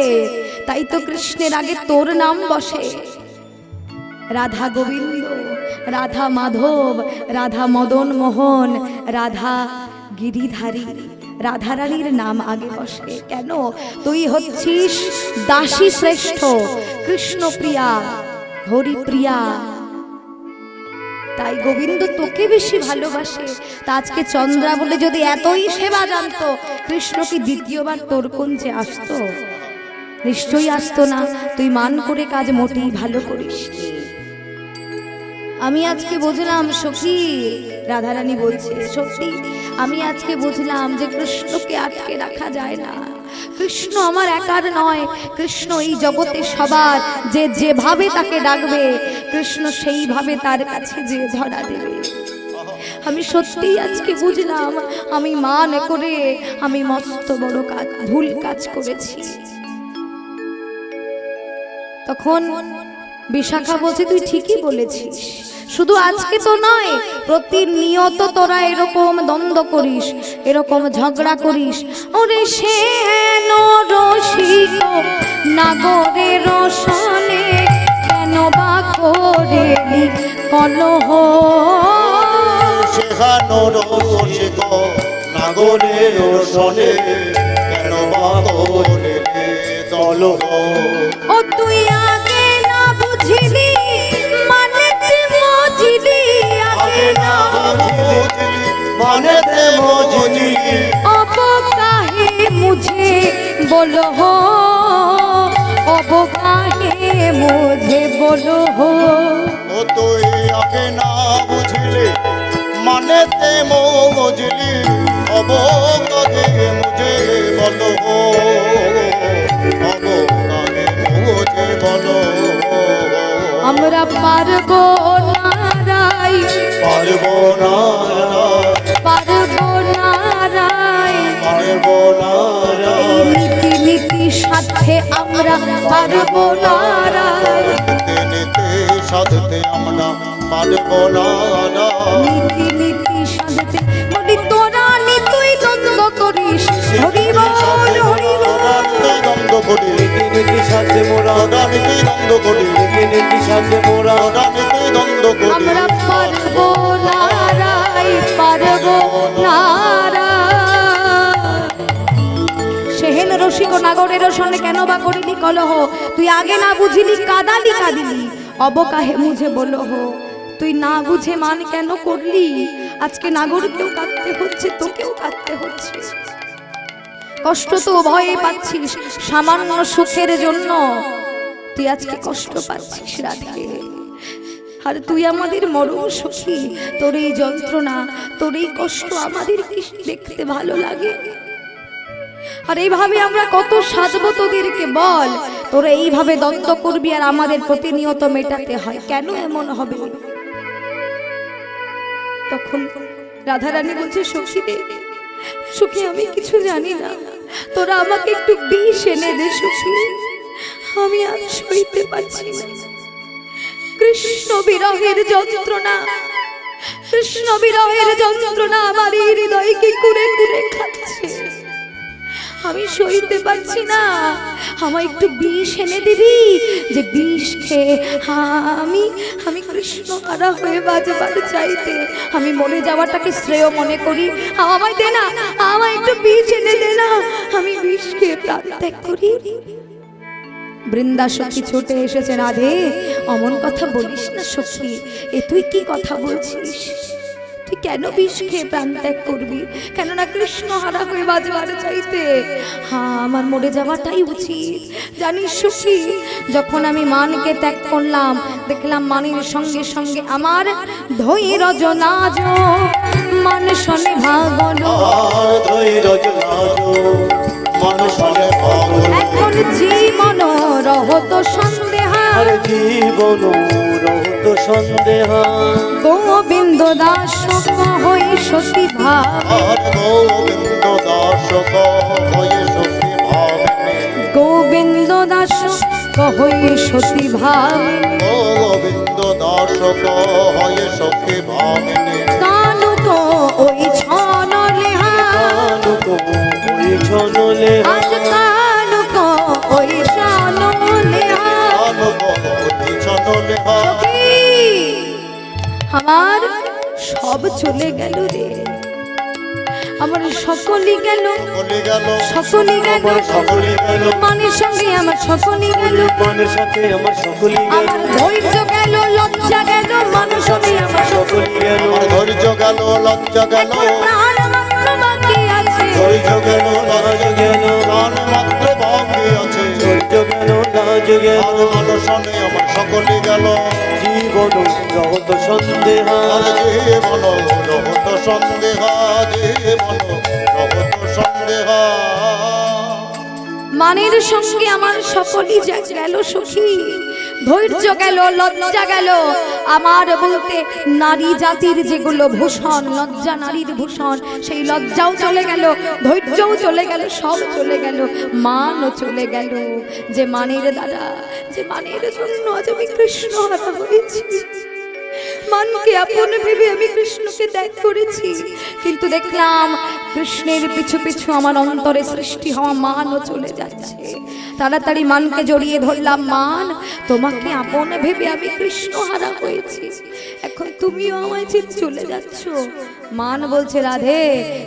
তাই তো কৃষ্ণের আগে তোর নাম বসে। রাধা গোবিন্দ, রাধা মাধব, রাধা মদন মোহন, রাধা গিরিধারী, রাধারানীর নাম আগে বসে। কেন? তুই হচ্ছিস দাসী শ্রেষ্ঠ, কৃষ্ণ প্রিয়া, হরিপ্রিয়া, তাই গোবিন্দ তোকে বেশি ভালোবাসে। তা আজকে চন্দ্রা বলে যদি এতই সেবা জানতো, কৃষ্ণ কি দ্বিতীয়বার তোর কুঞ্জে আসতো? নিশ্চয়ই আসতো না। তুই মান করে কাজ মোটেই ভালো করিস। আমি আজকে বুঝলাম সখী, রাধারানী বলছে, সত্যি আমি আজকে বুঝলাম যে কৃষ্ণকে আটকে রাখা যায় না। কৃষ্ণ আমার একার নয়, কৃষ্ণ এই জগতে সবার, যে যেভাবে তাকে ডাকবে কৃষ্ণ সেইভাবে তার কাছে যে ধরা দেবে। আমি সত্যিই আজকে বুঝলাম আমি মান করে আমি মস্ত বড় কাজ, ভুল কাজ করেছি। তখন বিশাখা বলছে, তুই ঠিকই বলেছিস, শুধু আজকে তো নয়, প্রতিনিয়ত তোরা এরকম দ্বন্দ্ব করিস, এরকম ঝগড়া করিস। ওরে সেন রসিক নাগরে রসনে কেন বা করেলি কলহ। সেখানো রসিক নাগরে রসনে কেন বা করেলি কলহ। ও তুই আগে না বুঝিলি, মানে মজিলি আগে না বুঝিলি, बोलो हो अब काहे मुझे बोलो हो ও তুই আগে না বুঝলি মানেতে মজলি অব কাগে মুঝে বলো অব কাগে মুঝে বলো আমরা পারবো না রাই পারবো না পারবো না রাই পারবো না এই নীতি নীতি সাথে আমরা পারবো না রাই নিতে নিতে সাধতে আমরা পারবো না নীতি নীতি সাথে বলি তোরা নিতুই দ্বন্দ্ব করিস হরি বল হরি বল দ্বন্দ্ব করি নীতি সাথে মোরা নীতি দ্বন্দ্ব করি নীতি সাথে মোরা নীতি দ্বন্দ্ব করি আমরা পারবো না রাই পারবো না সেহেন রসিক নাগরের সঙ্গে কেন বা করিলি কলহ তুই আগে না বুঝিলি কাদালি কাঁদিলি অবকাহে মুঝে বলো হো তুই না বুঝে মান কেন করলি আজকে নাগরকেও কাঁদতে হচ্ছে তোকেও কাঁদতে হচ্ছে কষ্ট তো ভয়ে পাচ্ছিস সামান্য সুখের জন্য তুই আজকে কষ্ট পাচ্ছিস রাধে আর তুই আমাদের মরম সখী তোর এই যন্ত্রণা তোর এই কষ্ট আমাদের কি দেখতে ভালো লাগে আর এইভাবে আমরা কত সাজবো তোদেরকে বল তোরা এইভাবে দ্বন্দ্ব করবি আর আমাদের প্রতিনিয়ত মেটাতে হয় কেন এমন হবে তখন রাধারানী বলছে সখী রে সখী আমি কিছু জানি না তোরা আমাকে একটু বিষ এনে দে সখী আমি আর সইতে পারছি না কৃষ্ণ বিরহের যন্ত্রণা কৃষ্ণ বিরহের যন্ত্রণা আমার এই হৃদয়কে কুড়ে কুড়ে খাচ্ছে আমি সইতে পারছি না আমায় একটু বিষ এনে দিবি যে বিষ খেয়ে আমি কৃষ্ণ হারা হয়ে বাজবার চাইতে আমি মরে যাওয়াটাকে শ্রেয় মনে করি আমায় দে না আমায় একটু বিষ এনে দে না আমি বিষ খেয়ে প্রাণ ত্যাগ করি বৃন্দা সখী ছুটে এসেছে রাধে অমন কথা বলিস না সখী এ তুই কি কথা বলছিস তুই কেন বিষ খেয়ে প্রাণ ত্যাগ করবি কেননা কৃষ্ণ হারা হয়ে বাজবার চাইতে আমার মরে যাওয়াটাই উচিত জানিস সখী যখন আমি মানকে ত্যাগ করলাম দেখলাম মানের সঙ্গে সঙ্গে আমার ধৈর্য নাজ মান শনে ভাগল এখন জীবন রহত সন্দেহ জীবন রহত সন্দেহ গোবিন্দ দাস হই সতী ভাব গোবিন্দ দাসক হয়ে সখী ভাবনে গোবিন্দ দাস হই সতী ভাব গোবিন্দ দাসক হয়ে সখী ভাবনে কানু তো ওই ছন লেহা ওই ছনলে আজ কানু তো ওই ছন লেহা আমার সব চলে গেল রে আমার সকলই গেল সকলই গেল মানের সঙ্গে আমার সকলই গেল মানের সাথে আমার সকলই গেল আমার ধৈর্য গেল লজ্জা গেল মানুষ আমি আমার সকলই গেল ধৈর্য গেল লজ্জা গেল প্রাণ মাত্র বাকি আছে ধৈর্য গেল লাজ গেল প্রাণ মাত্র বাকি আছে ধৈর্য গেল লাজ গেল আলোচনে আমার সকলই গেল জীবন রহত সন্দেহ জীবন রহত সন্দেহ জীবন রহত সন্দেহ মানের সঙ্গে আমার সকলই গেল সখী ধৈর্য গেল লজ্জা গেল আমার বলতে নারী জাতির যেগুলো ভূষণ লজ্জা নারীর ভূষণ সেই লজ্জাও চলে গেল ধৈর্যও চলে গেল সব চলে গেল মানও চলে গেল যে মানের দ্বারা যে মানের জন্য আজ আমি কৃষ্ণ হারা হয়েছি মানকে আপন ভেবে আমি কৃষ্ণকে ত্যাগ করেছি কিন্তু দেখলাম কৃষ্ণের পিছু পিছু আমার অন্তরে সৃষ্টি হওয়া মানও চলে যাচ্ছে তাড়াতাড়ি মানকে জড়িয়ে ধরলাম মান তোমাকে আপন ভেবে আমি কৃষ্ণ হারা হয়েছি এখন তুমিও আমায় ছেড়ে চলে যাচ্ছ মান বলছে রাধে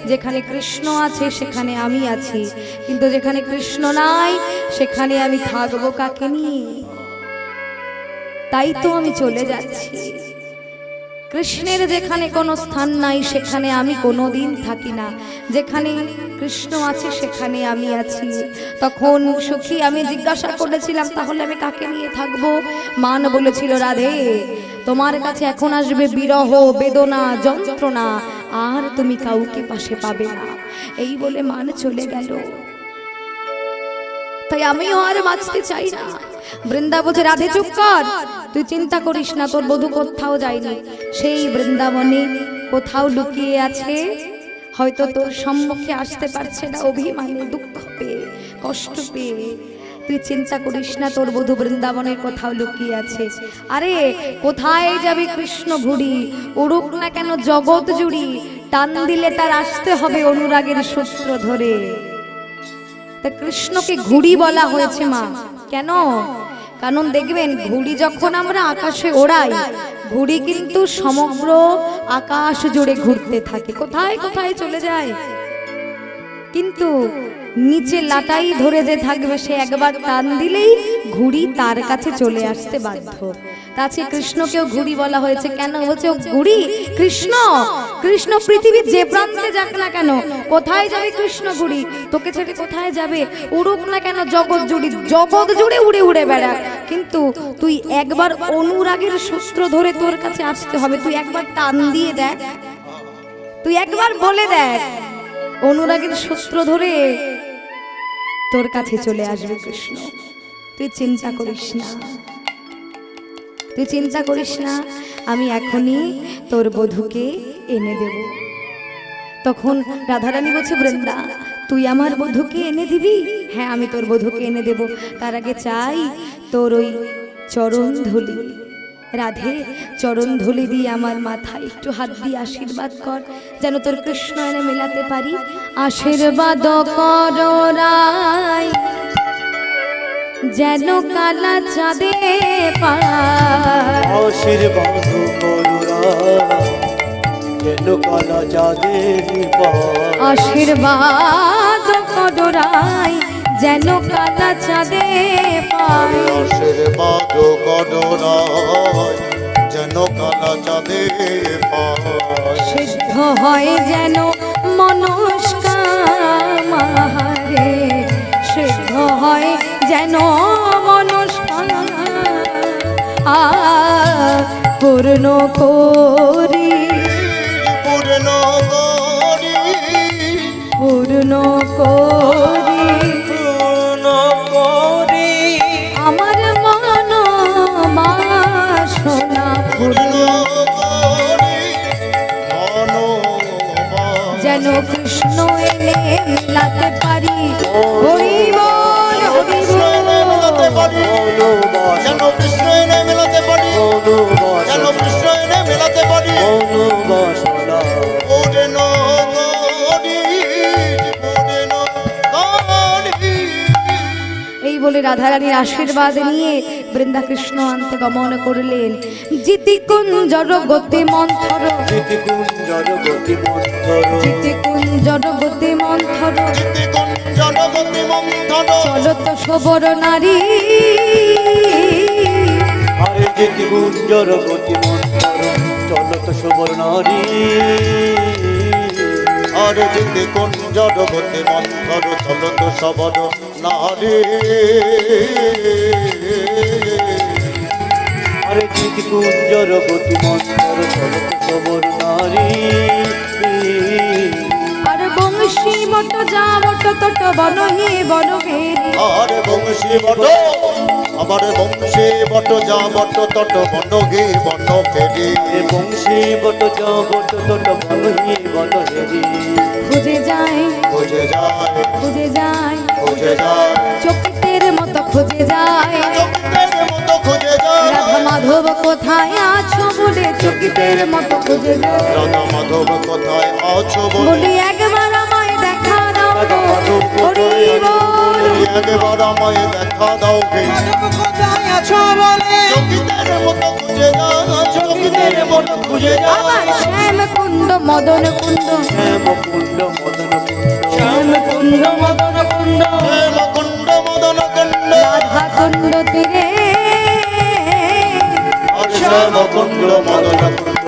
যেখানে কৃষ্ণ আছে সেখানে আমি আছি কিন্তু যেখানে কৃষ্ণ নাই সেখানে আমি থাকবো কাকে নিয়ে তাই তো আমি চলে যাচ্ছি কৃষ্ণের যেখানে কোনো স্থান নাই সেখানে আমি কোনোদিন থাকি না, যেখানে কৃষ্ণ আছে সেখানে আমি আছি। তখন সখী আমি জিজ্ঞাসা করেছিলাম তাহলে আমি কাকে নিয়ে থাকবো? মান বলেছিল, রাধে তোমার কাছে এখন আসবে বিরহ, বেদনা, যন্ত্রণা, আর তুমি কাউকে পাশে পাবে না। এই বলে মান চলে গেল। তাই আমিও আর বাঁচতে চাই না। বৃন্দা বলছে, রাধে চুপ কর, তুই চিন্তা করিস না, তোর বধূ কোথাও যায়নি, সেই বৃন্দাবনে কোথাও লুকিয়ে আছে, হয়তো তোর সম্মুখে আসতে পারছে না, অভিমানে, দুঃখ পেয়ে, কষ্ট পেয়ে। তুই চিন্তা করিস না, তোর বধূ বৃন্দাবনের কোথাও লুকিয়ে আছে। আরে কোথায় যাবে কৃষ্ণ ঘুড়ি, উড়ুক না কেন জগৎ জুড়ি, টান দিলে তার আসতে হবে অনুরাগের সূত্র ধরে। তা কৃষ্ণকে ঘুড়ি বলা হয়েছে মা, কেন? কারণ দেখবেন ঘুড়ি যখন আমরা আকাশে ওড়াই, ঘুড়ি কিন্তু সমগ্র আকাশ জুড়ে ঘুরতে থাকে, কোথায় কোথায় চলে যায়, কিন্তু নিচে লাটাই ধরে যে থাকবে সে একবার টান দিলেই ঘুড়ি তার কাছে চলে আসতে বাধ্য। তাছে কৃষ্ণকেও ঘুড়ি বলা হয়েছে, কেন বলছে ও ঘুড়ি? কৃষ্ণ, কৃষ্ণ পৃথিবীর যে প্রান্তে যাক না কেন, কোথায় যাবে কৃষ্ণ ঘুড়ি, তোকে ছেড়ে কোথায় যাবে? উড়ুক না কেন জগৎ জুড়ে, জগৎ জুড়ে উড়ে উড়ে বেড়া, কিন্তু তুই একবার অনুরাগের সূত্র ধরে তোর কাছে আসতে হবে। তুই একবার টান দিয়ে দেখ, তুই একবার বলে দেখ, অনুরাগের সূত্র ধরে তোর কাছে চলে আসবে কৃষ্ণ। তুই চিন্তা করিস না, তুই চিন্তা করিস না, আমি এখনই তোর বধূকে এনে দেব। তখন রাধারানী বলছে, বৃন্দা তুই আমার বধূকে এনে দিবি? হ্যাঁ আমি তোর বধূকে এনে দেব, তার আগে চাই তোর ওই চরণ ধুলি। রাধে চরণ ধুলি দিয়ে আমার মাথায় একটু হাত দিয়ে আশীর্বাদ কর, যেন তোর কৃষ্ণ এনে মেলাতে পারি। আশীর্বাদ কর রাই, যেন কালা চাঁদে পায়। আশীর্বাদ করুরা যেন কালা চাঁদে পায়। আশীর্বাদ কর রাই, যেন কালা চাঁদে পায়। আশীর্বাদ করো রাই, যেন কালা চাঁদে পায়। সিদ্ধ হয় যেন মনস্কামহারে, সিদ্ধ হয় যেন মনস্কাম পূর্ণ করি, পূর্ণ করি, পূর্ণ করি পূর্ণ করি আমার মন বাসনা পূর্ণ পূর্ণ করি মনোবাসনা। যেন কৃষ্ণ এনে মিলাতে পারি। হরি বল, হরি মেলাতে পারি, বল। যেন কৃষ্ণ এনে মেলাতে পারি, যেন কৃষ্ণ এনে মেলাতে পারি। অনুবাসনা পূর্ণ করি, পূর্ণ করি। এই বলে রাধারানীর আশীর্বাদ নিয়ে বৃন্দা কৃষ্ণ আনতে গমন করলেন। জিতি কুঞ্জর গতি মন্থর, জিতি কুঞ্জর গতি মন্থর, জিতি কুঞ্জর গতি মন্থর, চিত্তি কুঞ্জন গতি মন্থর। চলো তো সবর নারী। আরে জিতি কুঞ্জর গতি মন্থর, চলো তো সুবর্ণারী। আর চিত্তি কুঞ্জন গতি মন্থর, চলো তো সবর নারী। আরে জিতি কুঞ্জর গতি মন্থর, চলো তো সুবর্ণারী। আর বংশী মট যা মট তট বন হে বন ঘেরি। আর বংশী বট, আমার বংশী বট যা বট তট বন গে বন ফেরি। এ বংশী বট যা বট তট বনহি বন হেরি। খুঁজে যায়, খুঁজে যায়, খুঁজে যায়, খুঁজে যায়, চকিতের মতো খুঁজে যায়। চকিতের মতো খুঁজে যায়। রাধা মাধব কোথায় আছো বলে চকিতের মতো খুঁজে যায়। রাধা মাধব কোথায় আছো বলে, বলি একবার আমায় দেখা দাও রাধা মাধব হরি কোথায় আছো বল। একবার আমায় দেখা দাও গে। মাধব কোথায় আছো বলে, চকিতের মতো খুঁজে যায়, চকিতের মতো খুঁজে আবার যায়। শ্যাম কুণ্ড মদন কুণ্ড, শ্যাম কুণ্ড মদন কুণ্ড, শ্যাম কুণ্ড মদন কুণ্ড, প্রেম কুণ্ড মদন কুণ্ড। রাধা কুণ্ড তীরে আর শ্যাম কুণ্ড মদন কুণ্ড,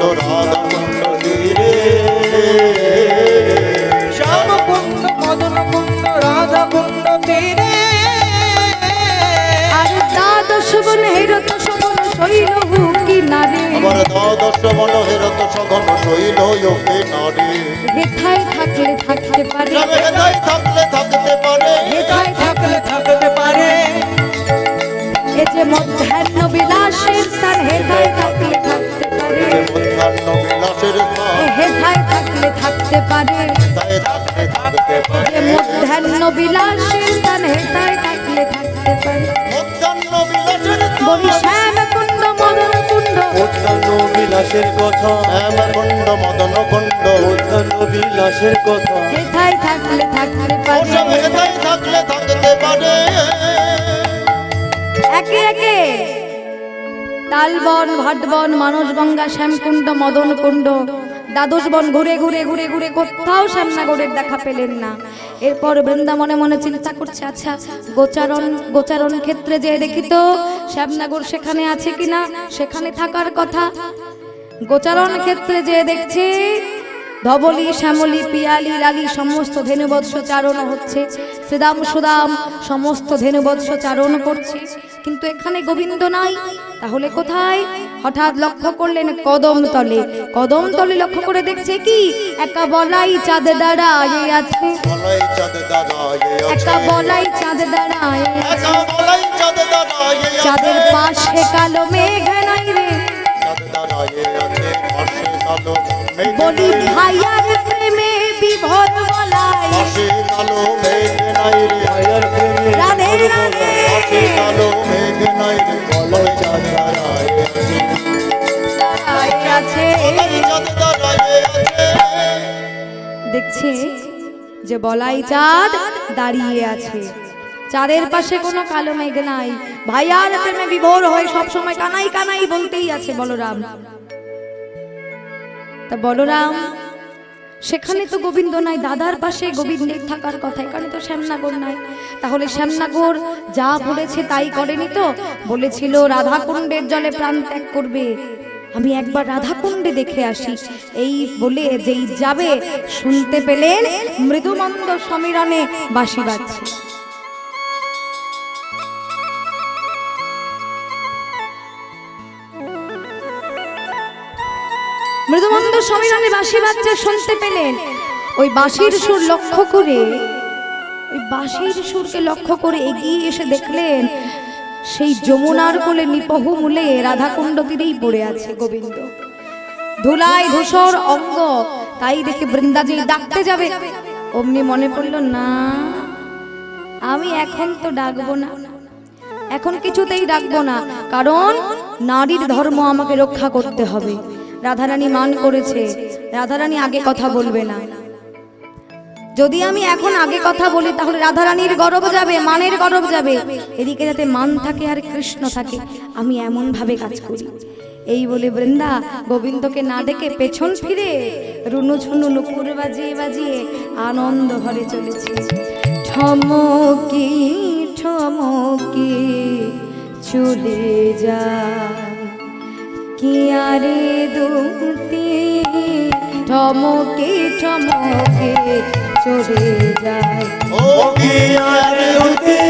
দ্বাদশ বন হেরত সঘন শৈল যোগে নারী হেথায় থাকলে থাকতে পারে, গ্রামে হেদায় থাকলে থাকতে পারে হেথায় থাকলে থাকতে পারে এ যে মধ্যাহ্ন বিলাসের স্থান, হেথায় থাকলে থাকতে পারে, মধ্যাহ্ন বিলাসের স্থান এ হেথায় থাকলে থাকতে পারে, হেদায় থাকলে থাকতে পারে যে মধ্যাহ্ন বিলাসের স্থান, হেথায় থাকলে থাকতে পারে। মধ্যাহ্ন বিলাসের বলি শ্যাম কুণ্ড মদন কুণ্ড, অন্যান্য বিলাসের কথা, শ্যামকুণ্ড মদন কুণ্ড অন্যান্য বিলাসের কথা, হেথায় থাকলে থাকতে পারে। ওসব হেদায় থাকলে থাকতে পারে একে একে তালবন, ভাটবন, মানসগঙ্গা, শ্যামকুণ্ড, মদন কুণ্ড, দ্বাদশ বন ঘুরে ঘুরে ঘুরে ঘুরে কোথাও শ্যামনগরের দেখা পেলেন না। এরপর বৃন্দা মনে মনে চিন্তা করছে, আচ্ছা গোচারণ ক্ষেত্রে যে দেখি তো শ্যামনগর সেখানে আছে কিনা, সেখানে থাকার কথা। গোচারণ ক্ষেত্রে যে দেখছে ধবলি, শ্যামলি, পিয়ালি, লালি সমস্ত ধেনুবৎস চারণ হচ্ছে, শ্রীদাম সুদাম সমস্ত ধেনুবৎস চারণ করছে, কিন্তু এখানে গোবিন্দ নাই। তাহলে কোথায়? হঠাৎ লক্ষ্য করলেন কদমতলে। কদমতলে লক্ষ্য করে দেখছে কি একা বলাই চাঁদ দাঁড়ায় আছে, বলাই চাঁদ দাঁড়ায় আছে একা বলাই চাঁদ দাঁড়ায় আছে। একা বলাই চাঁদ দাঁড়ায় আছে চাঁদের পাশে কালো মেঘ নাই রে, চাঁদ দাঁড়ায় আছে পাশে কালো মেঘ বলি নাই। ভাইয়ার প্রেমে বিভোর বলাই, পাশে কালো মেঘ নাই রে মায়ার প্রেমে রাধে রাধে পাশে কালো মেঘ নাই রে বলাই চাঁদ দাঁড়ায় আছে দাঁড়ায় আছে। বলাই চাঁদ দাঁড়ায় আছে দেখছে যে বলাই চাঁদ দাঁড়িয়ে আছে, চাঁদের পাশে কোনো কালো মেঘ নাই। ভাইয়ার প্রেমে বিভোর হয়ে সব সময় কানাই কানাই বলতেই আছে বলরাম। তা বলরাম সেখানে তো গোবিন্দ নাই, দাদার পাশে গোবিন্দের থাকার কথা, এখানে তো শ্যামনগর নাই। তাহলে শ্যামনগর যা বলেছে তাই করেনি তো? বলেছিল রাধাকুণ্ডের জলে প্রাণ ত্যাগ করবে, আমি একবার রাধাকুণ্ডে দেখে আসি। এই বলে যেই যাবে শুনতে পেলেন মৃদুমন্দ সমীরণে বাঁশি বাজছে। মৃদুমন্দ সমীরণে বাঁশি বাজছে শুনতে পেলেন। ওই বাঁশির সুর লক্ষ্য করে, ওই বাঁশির সুরকে লক্ষ্য করে এগিয়ে এসে দেখলেন সেই যমুনার কোলে নিপহু মূলে রাধাকুণ্ড তীরেই পড়ে আছে গোবিন্দ, ধুলায় ধূসর অঙ্গ। তাই দেখে বৃন্দা যে ডাকতে যাবে অমনি মনে পড়ল, না আমি এখন তো ডাকবো না, এখন কিছুতেই ডাকবো না, কারণ নারীর ধর্ম আমাকে রক্ষা করতে হবে। রাধারানী মান করেছে, রাধারানী আগে কথা বলবে না। যদি আমি এখন আগে কথা বলি তাহলে রাধারানীর গরব যাবে, মানের গরব যাবে। এদিকে যাতে মান থাকে আর কৃষ্ণ থাকে, আমি এমন ভাবে কাজ করি। এই বলে বৃন্দা গোবিন্দকে না ডেকে পেছন ফিরে রুনু ঝুনু নুপুর বাজিয়ে বাজিয়ে আনন্দ ভরে চলেছে। ঠমকি ঠমকি চলে যায় কি আরে দুতি, ঠমকি ঠমকি চলে যায়। ও কি আরে উঠে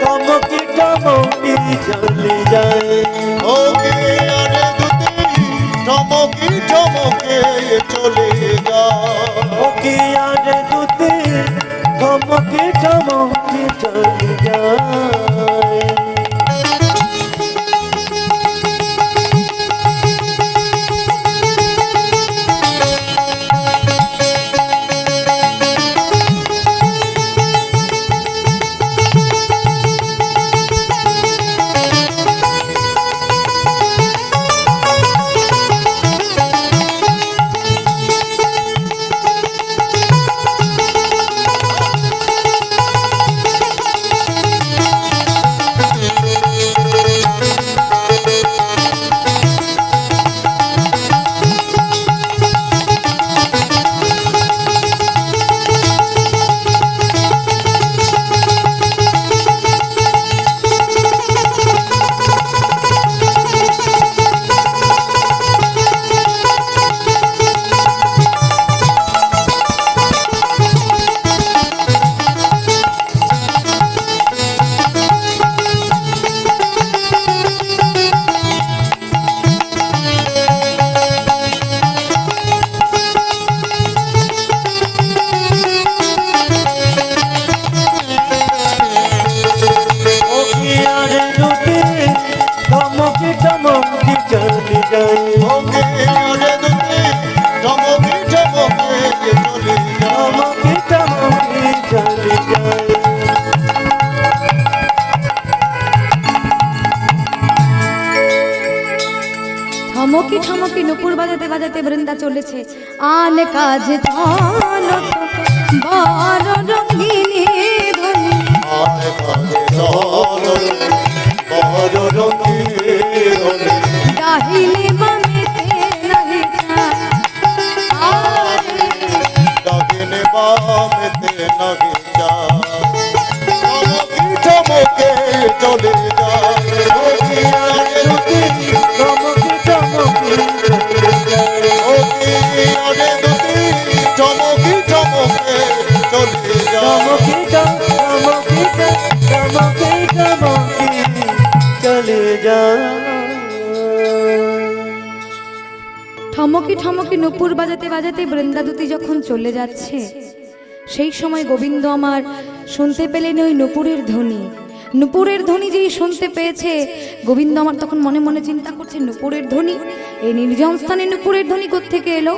টমকি টমকি চলে যায়, ও কি আরে দুটি চমকি চমকে চলে যায় ও কি আরে দুটি টমকি টমকি চলে যায়। চলে যায় ওকে ওরে দুটি চমকে চমকে চলে যায় আমাকে চমকে চলে যায় ঠমকি ঠমকি নুপুর বাজাতে বাজাতে বৃন্দা চলেছে আন কাজ চলো বড় রঙিনী ধ্বনি আর কাজে চলো বড় রঙিন ডাহিনে বামেতে নাহি আর দাগিনে বামেতে নাগে যা চমকে চলে যায় ওকে আরে দুটি চমকে চমকে চলে যায় ওকে আরে দুটি চমকে চমকে চলে যায় চমকে চমকে চমকে চলে যায় ঠমকি ঠমকি নুপুর বাজাতে বাজাতে বৃন্দাদুতি যখন চলে যাচ্ছে সেই সময় গোবিন্দ আমার শুনতে পেলেন ওই নুপুরের ধ্বনি। নুপুরের ধ্বনি যেই শুনতে পেয়েছে গোবিন্দ আমার তখন মনে মনে চিন্তা করছে নুপুরের ধ্বনি, এই নির্জন স্থানে নুপুরের ধ্বনি কোত্থেকে এলো।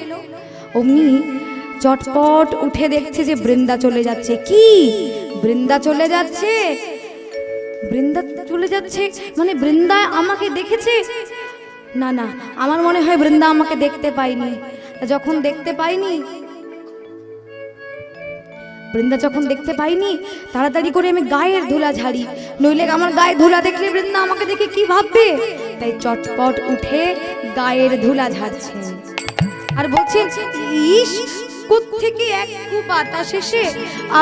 অমনি চটপট উঠে দেখছে যে বৃন্দা চলে যাচ্ছে। কি বৃন্দা চলে যাচ্ছে? বৃন্দা চলে যাচ্ছে মানে বৃন্দা আমাকে দেখেছে? না না, আমার মনে হয় বৃন্দা আমাকে দেখতে পাইনি। যখন দেখতে পাইনি, বৃন্দা যখন দেখতে পাইনি, তাড়াতাড়ি করে আমি গায়ের ধুলা ঝাড়ি, নইলে আমার গায়ে ধুলা দেখলে বৃন্দা আমাকে দেখে কি ভাববে। তাই চটপট উঠে গায়ের ধুলা ঝাড়ছেন আর বলছেন, ইস কোত্থেকে এক কূপ বাতাস এসে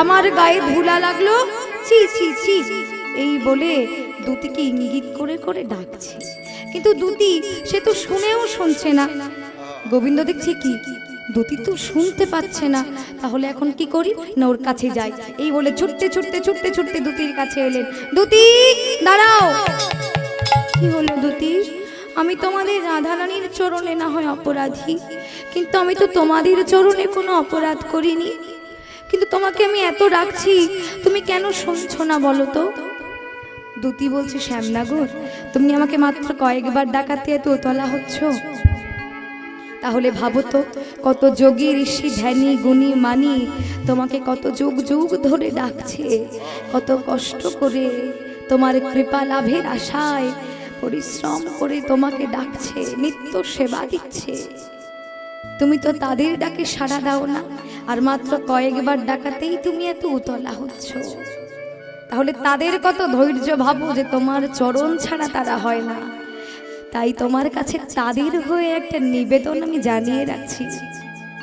আমার গায়ে ধুলা লাগলো, ছি ছি ছি। এই বলে দুতিকে ইঙ্গিত করে করে ডাকছে, কিন্তু দুতি সে তো শুনেও শুনছে না। গোবিন্দ দেখছে কি দুতি তো শুনতে পাচ্ছে না, তাহলে এখন কি করি না ওর কাছে যাই। এই বলে ছুটতে ছুটতে ছুটতে ছুটতে দুতির কাছে এলেন। দুতি দাঁড়াও। কি হলো দুতি? আমি তোমাদের রাধারানীর চরণে না হয় অপরাধী, কিন্তু আমি তো তোমাদের চরণে কোনো অপরাধ করিনি। কিন্তু তোমাকে আমি এত ডাকছি, তুমি কেন শুনছো না বলো তো? দুতি বলছে, শ্যামনগর তুমি আমাকে মাত্র কয়েকবার ডাকাতে এত উতলা হচ্ছ, তাহলে ভাবো তো কত যোগী ঋষি ধ্যানী গুণী মানি তোমাকে কত যুগ যুগ ধরে ডাকছে, কত কষ্ট করে তোমার কৃপা লাভের আশায় পরিশ্রম করে তোমাকে ডাকছে, নিত্য সেবা দিচ্ছে। তুমি তো তাদের ডাকে সাড়া দাও না, আর মাত্র কয়েকবার ডাকাতেই তুমি এত উতলা হচ্ছ। তাহলে তাদের কত ধৈর্য ভাবো যে তোমার চরণ ছাড়া তারা হয় না। তাই তোমার কাছে তাদের হয়ে একটা নিবেদন আমি জানিয়ে রাখছি,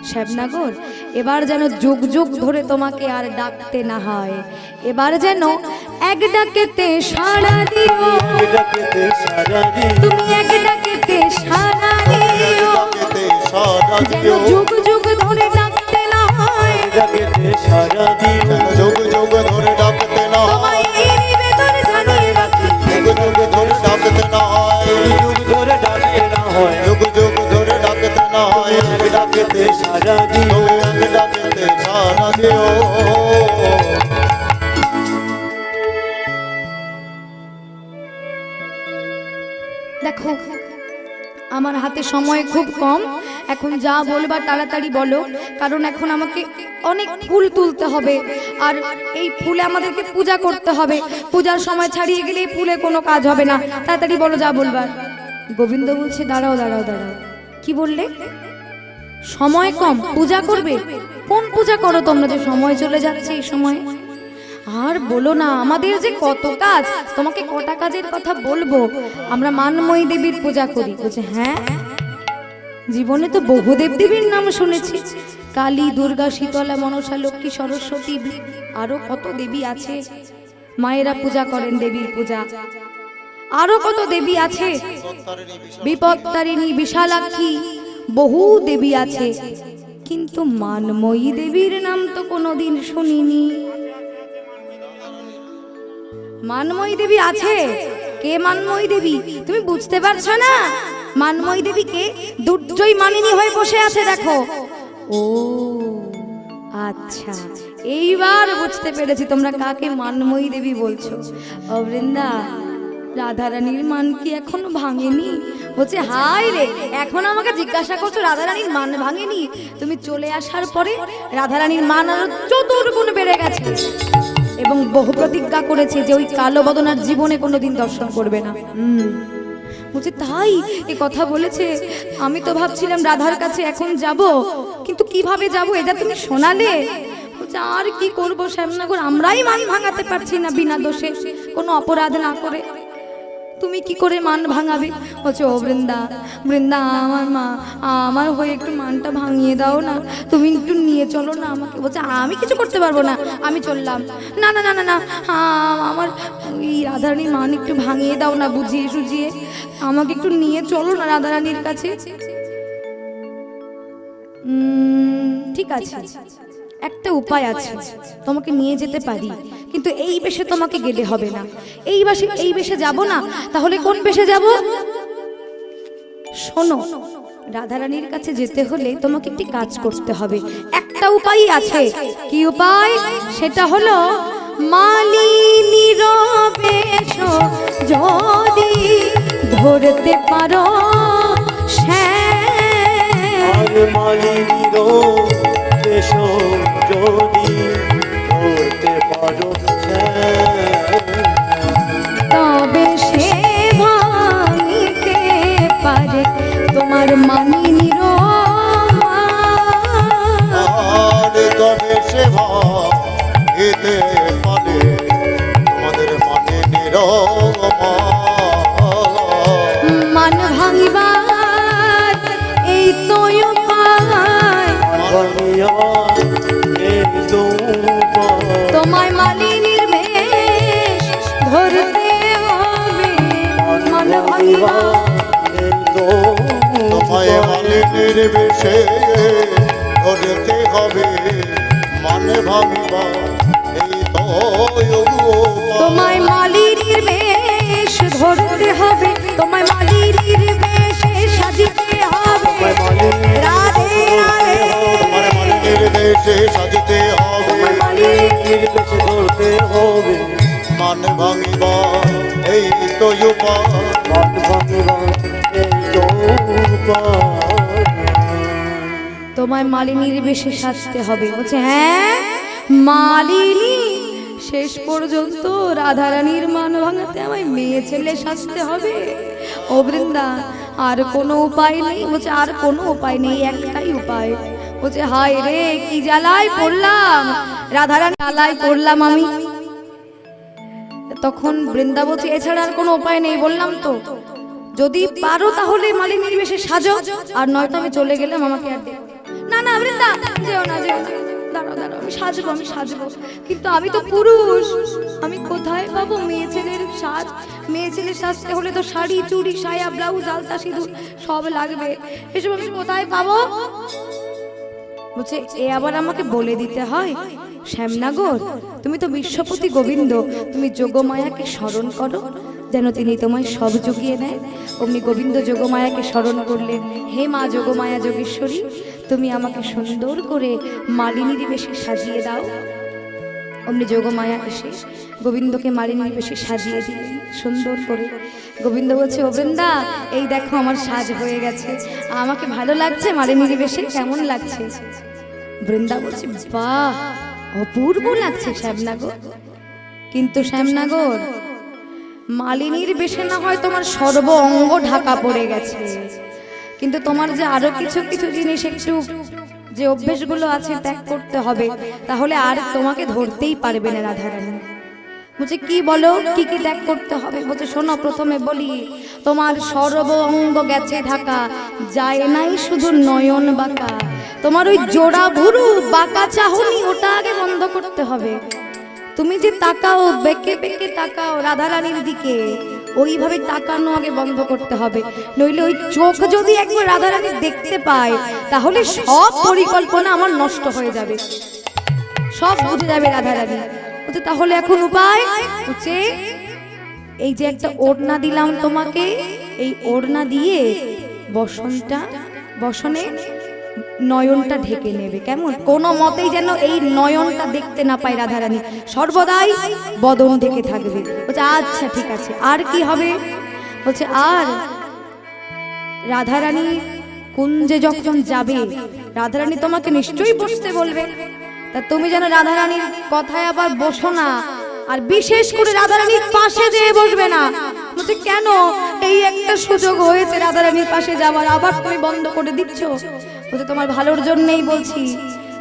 শ্যামনগর এবার যেন যুগ যুগ ধরে তোমাকে আর ডাকতে না হয়, এবার যেন এক ডাকেতে সাড়া দিও, তুমি এক ডাকেতে সাড়া দিও, যেন যুগ যুগ ধরে ডাকতে না হয়, যুগ যুগ ধরে ডাকতে না হয়, তোমায় এই নিবেদন জানিয়ে রাখি। যুগ যুগ ধরে ডাকতে না হয়, যুগ ধরে ডাকতে না হয়, যুগ যুগ ধরে ডাকতে না হয়, ডাকতে সারা দিও, তুমি ডাকতে সারা দিও। দেখো আমার হাতে সময় খুব কম, এখন যা বলবার তাড়াতাড়ি বলো, কারণ এখন আমাকে অনেক ফুল তুলতে হবে, আর এই ফুলে আমাদেরকে পূজা করতে হবে। পূজার সময় ছাড়িয়ে গেলে এই ফুলে কোনো কাজ হবে না, তাড়াতাড়ি বলো যা বলবার। গোবিন্দ বলছে, দাঁড়াও দাঁড়াও দাঁড়াও। কি বললে? সময় কম, পূজা করবে? কোন পূজা করো তোমরা যে সময় চলে যাচ্ছে এই সময়? আর বলো না, আমাদের যে কত কাজ, তোমাকে কটা কাজের কথা বলবো। আমরা মানময়ী দেবীর পূজা করি। বলছে, হ্যাঁ জীবনে তো বহু দেবদেবীর নাম শুনেছি, কালী, দুর্গা, শীতলা, মনসা, লক্ষ্মী, সরস্বতী, আরো কত দেবী আছে, মায়েরা পূজা করেন দেবীর পূজা। আরো কত দেবী আছে, বিপত্তারিণী, বিশালাক্ষী, বহু দেবী আছে, কিন্তু মানময়ী দেবীর নাম তো কোনোদিন শুনিনি। মানময়ী দেবী আছে? কে মানময়ী দেবী? তুমি বুঝতে পারছো না মানময়ী দেবী কে? দুর্জয় মানিনী হয়ে বসে আছে, দেখো। ও আচ্ছা, এইবার বুঝতে পেরেছি তোমরা কাকে মানময়ী দেবী বলছো। ও বৃন্দা, রাধারানীর মান কি এখনো ভাঙেনি? বলছে হাই রে, এখন আমাকে জিজ্ঞাসা করছো রাধারানীর মান ভাঙেনি? তুমি চলে আসার পরে রাধারানীর মান আরো চতুর্গুণ বেড়ে গেছে এবং বহু প্রতিজ্ঞা করেছে যে ওই কালো বদনার জীবনে কোনোদিন দর্শন করবে না। বলছে তাই? এ কথা বলেছে। আমি তো ভাবছিলাম রাধার কাছে এখন যাব, কিন্তু কিভাবে যাব এটা তুমি শোনালে। বলছে আর কি করব শ্যামনগর, আমরাই মান ভাঙাতে পারছি না বিনা দোষে, কোনো অপরাধ না করে, তুমি কি করে মান ভাঙাবে? বলছে ও বৃন্দা, বৃন্দা আমার মা, আমার হয়ে একটু মানটা ভাঙিয়ে দাও না, তুমি একটু নিয়ে চলো না আমাকে। বলছে আমি কিছু করতে পারবো না, আমি চললাম। না না না না না, আমার এই রাধারানীর মান একটু ভাঙিয়ে দাও না, বুঝিয়ে সুঝিয়ে আমাকে একটু নিয়ে চলো না রাধারানীর কাছে। ঠিক আছে, একটা উপায় আছে, তোমাকে নিয়ে যেতে পারি, কিন্তু এই বেশে তোমাকে গেলে হবে না। এই বেশে যাব না, তাহলে কোন বেশে যাব? শোনো, রাধারানীর কাছে যেতে হলে তোমাকে একটি কাজ করতে হবে। একটা উপায় আছে। কি উপায়? সেটা হলো মালিনীর বেশ যদি ধরতে পারো আর মালিনীর বেশ যদি ধরতে পারো তবে সে ভাঙিতে পারে তোমার মালিনীর আর তবে সে ভাঙিতে পারে তোমাদের মানে মান ভাঙিবার এই তো উপায়, তোমায় মালিনীর বেশ ধরতে হবে। মান ভাঙিবার তোমায় মালিনীর বেশে ধরতে হবে, মানে ভাঙিবা এই তো তোমায় মালিনীর বেশ ধরতে হবে, তোমায় মালিনীর বেশে সাজিতে হবে। রাধে রাধে, তোমার মালিনীর বেশে সাজিতে হবে, মালিনীর বেশে ধরতে হবে, মানে ভাঙিবা এই তো উপায়। মান ভাঙিবা এই তো উপায়। তোমায় মালিনীর বেশে সাজতে হবে। বলছে হ্যাঁ মালিনী, শেষ পর্যন্ত রাধারানীর মান ভাঙাতে আমায় মেয়ে ছেলে সাজতে হবে? ও বৃন্দা, আর কোনো উপায় নেই? বলছে আর কোনো উপায় নেই, একটাই উপায়। বলছে হায় রে, কি জ্বালায় পড়লাম, রাধারানী জ্বালায় পড়লাম আমি। তখন বৃন্দা বলছে এছাড়া আর কোনো উপায় নেই, বললাম তো, যদি পারো তাহলে মালিনীর বেশে সাজো, আর নয়তো আমি চলে গেলাম, আমাকে আর দেখো না। না বৃন্দা, যেও না, যেও না, দাঁড়াও দাঁড়াও, আমি সাজবো, আমি সাজবো, কিন্তু আমি তো পুরুষ, আমি কোথায় পাবো মেয়ে ছেলের সাজ? মেয়ে ছেলের সাজতে হলে তো শাড়ি, চুড়ি, সায়া, ব্লাউজ, আলতা, সিঁদুর সব লাগবে, এসব আমি কোথায় পাবো? বলছে এ আবার আমাকে বলে দিতে হয়? শ্যামনগর, তুমি তো বিশ্বপতি গোবিন্দ, তুমি যোগমায়াকে স্মরণ করো, যেন তিনি তোমায় সব জুগিয়ে নেয়। অমনি গোবিন্দ যোগমায়াকে স্মরণ করলেন, হে মা যোগমায়া যোগেশ্বরী, তুমি আমাকে সুন্দর করে মালিনীর বেশে সাজিয়ে দাও। অমনি যোগমায়া এসে গোবিন্দকে মালিনীর বেশে সাজিয়ে দিলেন সুন্দর করে। গোবিন্দ বলছে ও বৃন্দা, এই দেখো আমার সাজ হয়ে গেছে, আমাকে ভালো লাগছে মালিনীর বেশে, কেমন লাগছে? বৃন্দা বলছে বাহ, অপূর্ব লাগছে শ্যামনগর। কিন্তু শ্যামনগর, মালিনীর বেশে না হয় তোমার সর্ব অঙ্গ ঢাকা পড়ে গেছে, কিন্তু তোমার যে আরো কিছু কিছু জিনিস, একটু যে অভ্যেসগুলো আছে ত্যাগ করতে হবে, তাহলে আর তোমাকে ধরতেই পারবে না রাধারানী। বলছে কি বলো, কি কি ত্যাগ করতে হবে? বলছে শোনো, প্রথমে বলি, তোমার সর্ব অঙ্গ গেছে ঢাকা, যায় নাই শুধু নয়ন বাঁকা। তোমার ওই জোড়া ভুরু বাঁকা চাহনি, ওটা আগে বন্ধ করতে হবে। তুমি যে তাকাও, বেঁকে বেঁকে তাকাও রাধারানীর দিকে, ওইভাবে তাকানো আগে বন্ধ করতে হবে, নইলে ওই চোখ যদি একবার রাধারানী দেখতে পায়, তাহলে সব পরিকল্পনা আমার নষ্ট হয়ে যাবে, সব বুঝে যাবে রাধারানী। বলছে তাহলে এখন উপায় হচ্ছে, এই যে একটা ওড়না দিলাম তোমাকে, এই ওড়না দিয়ে বসনে নয়নটা ঢেকে নেবে, কেমন? কোনো মতেই যেন এই নয়নটা দেখতে না পায় রাধারানী, সর্বদাই বদন ঢেকে থাকবে। বলছে আচ্ছা ঠিক আছে। আর কি হবে? বলছে আর রাধারানী কুঞ্জে যখন যাবে, রাধারানী তোমাকে নিশ্চয়ই বসতে বলবে, তা তুমি যেন রাধারানীর কথায় আবার বসো না, আর বিশেষ করে রাধারানীর পাশে যেয়ে বসবে না। বলছে কেন? এই একটা সুযোগ হয়েছে রাধারানীর পাশে যাওয়ার, আবার তুমি বন্ধ করে দিচ্ছ। বলছে তোমার ভালোর জন্যই বলছি,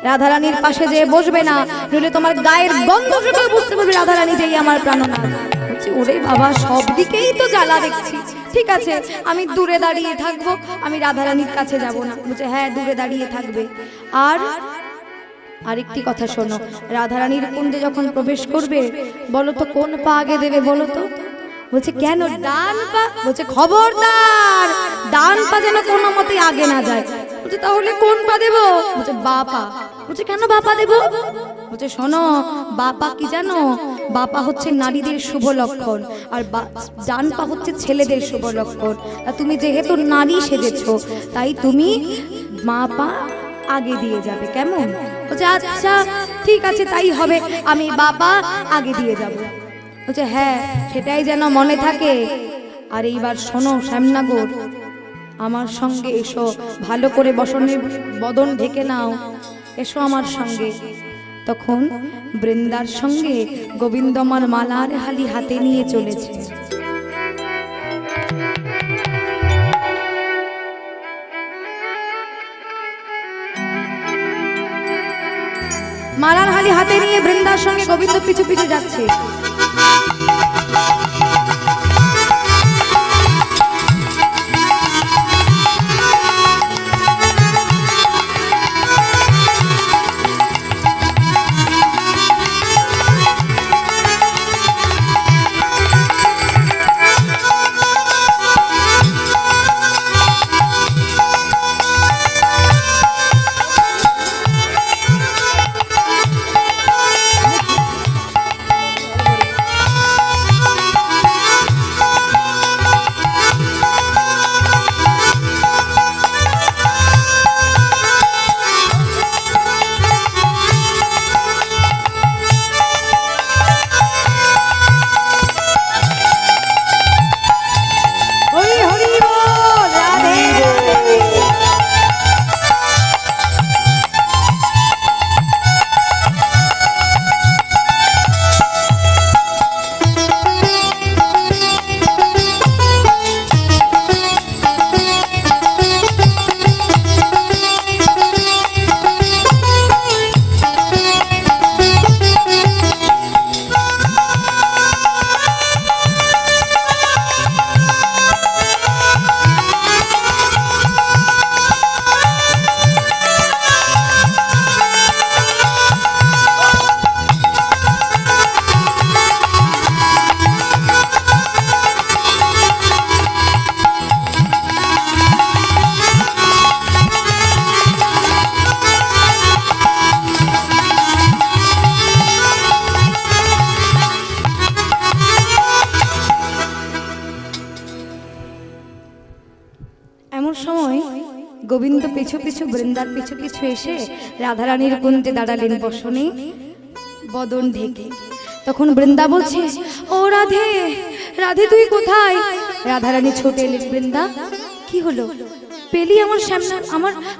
রাধারানীর পাশে যেয়ে বসবে না, নইলে তোমার গায়ের গন্ধ শুকে বুঝতে পারবে রাধারানী যেই আমার প্রাণনাথ। বলছে ওরে বাবা, সব দিকেই তো জ্বালা দেখছি। ঠিক আছে, আমি দূরে দাঁড়িয়ে থাকবো, আমি রাধারানীর কাছে যাব না। বলছে হ্যাঁ, দূরে দাঁড়িয়ে থাকবে। আর আরেকটি কথা শোনো, রাধারানীর কুঞ্জে যখন প্রবেশ করবে, বলো তো কোন পা আগে দেবে বলো তো? বলছে কেন? ডান পা। বলছে খবরদার, ডান পা যেন কোনো মতে আগে না যায়। বলছে তাহলে কোন পা দেবো? বলছে বা পা। বলছে কেন বা পা দেবো? বলছে শোনো, বা পা কি জানো? বা পা হচ্ছে নারীদের শুভ লক্ষণ, আর ডান পা হচ্ছে ছেলেদের শুভ লক্ষণ। আর তুমি যেহেতু নারী সেজেছো, তাই তুমি মা পা আগে দিয়ে যাবে, কেমন? বলছে আচ্ছা ঠিক আছে, তাই হবে, আমি বাবা আগে দিয়ে যাব। বলছে হ্যাঁ, সেটাই যেন মনে থাকে। আর এইবার শোনো শ্যামনগর, আমার সঙ্গে এসো, ভালো করে বসনের বদন ঢেকে নাও, এসো আমার সঙ্গে। তখন বৃন্দার সঙ্গে গোবিন্দ আমার মালার হালি হাতে নিয়ে চলেছে। মালার হালি হাতে নিয়ে বৃন্দার সঙ্গে গোবিন্দ পিছু পিছু যাচ্ছে। গোবিন্দ পিছু পিছু বৃন্দার পিছু পিছু এসে রাধারানীর কুঞ্জে দাঁড়ালেন বসনে বদন ঢেকে। তখন বৃন্দা বলছে, ও রাধে, রাধে তুই কোথায়? রাধারানী ছুটে এলেন। বৃন্দা, কি হলো? পেলি আমার সামনে,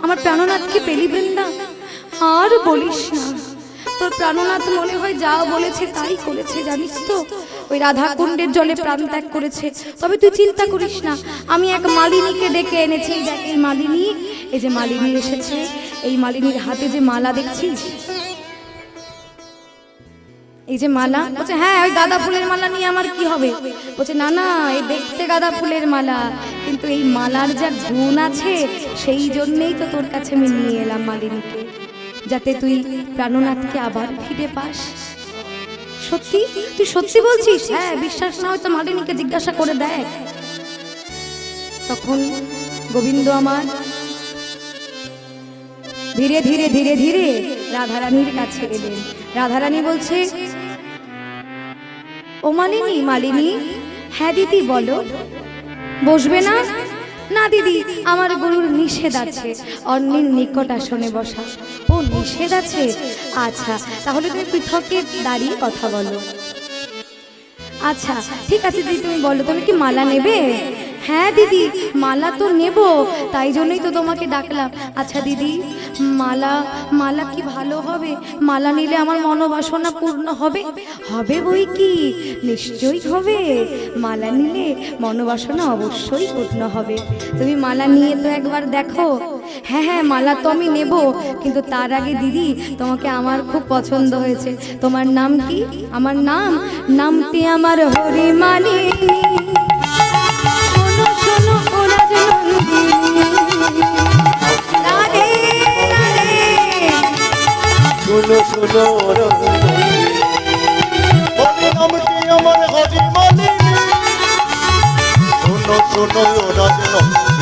আমার প্রাণনাথকে পেলি বৃন্দা? আর বলিস না, তোর প্রাণনাথ মনে হয় যা বলেছে তাই করেছে, জানিস তো? ওই রাধা কুণ্ডের জলে প্রাণ ত্যাগ করেছে। তবে তুই চিন্তা করিস না, আমি এক মালিনীকে ডেকে এনেছি। এই মালিনী, এই যে মালিনী এসেছে, এই মালিনীর হাতে যে মালা দেখছিস, এই যে মালা। বলছে হ্যাঁ, ওই গাঁদা ফুলের মালা নিয়ে আমার কি হবে? বলছে না না, এই দেখতে গাঁদা ফুলের মালা, কিন্তু এই মালার যা গুণ আছে সেই জন্যেই তো তোর কাছে আমি নিয়ে এলাম মালিনীকে, যাতে তুই প্রাণনাথকে আবার ফিরে পাস। সত্যি? তুই সত্যি বলছিস? হ্যাঁ, বিশ্বাস না হয়তো মালিনীকে জিজ্ঞাসা করে দেখ। তখন গোবিন্দ আমার ধীরে ধীরে ধীরে ধীরে রাধারানীর কাছে এলেন। রাধারানী বলছে, ও মালিনী, মালিনী। হ্যাঁ দিদি বলো। বসবে না? না দিদি, আমার গুরুর নিষেধ আছে অন্যের নিকট আসনে বসা। ও নিষেধ আছে? আচ্ছা, তাহলে তুমি পৃথকে দাঁড়িয়ে কথা বলো। আচ্ছা ঠিক আছে দিদি, তুমি বলো, তুমি কি মালা নেবে? হ্যাঁ দিদি, মালা তো নেব, তাই জন্যই তো তোমাকে ডাকলাম। আচ্ছা দিদি, মালা মালা কি ভালো হবে? মালা নিলে আমার মনোবাসনা পূর্ণ হবে? হবে বই কি, নিশ্চয়ই হবে। মালা নিলে মনোবাসনা অবশ্যই পূর্ণ হবে। তুমি মালা নিয়ে তো একবার দেখো। হ্যাঁ হ্যাঁ, মালা তো আমি নেব, কিন্তু তার আগে দিদি তোমাকে আমার খুব পছন্দ হয়েছে। তোমার নাম কি? আমার নামটি আমার হরিমালিনী। শোনো শোনো ও রাজনন্দিনী, রাধে রাধে। শোনো শোনো বলে নামটি আমার হরিমালিনী, শোনো শোনো রাজনন্দিনী।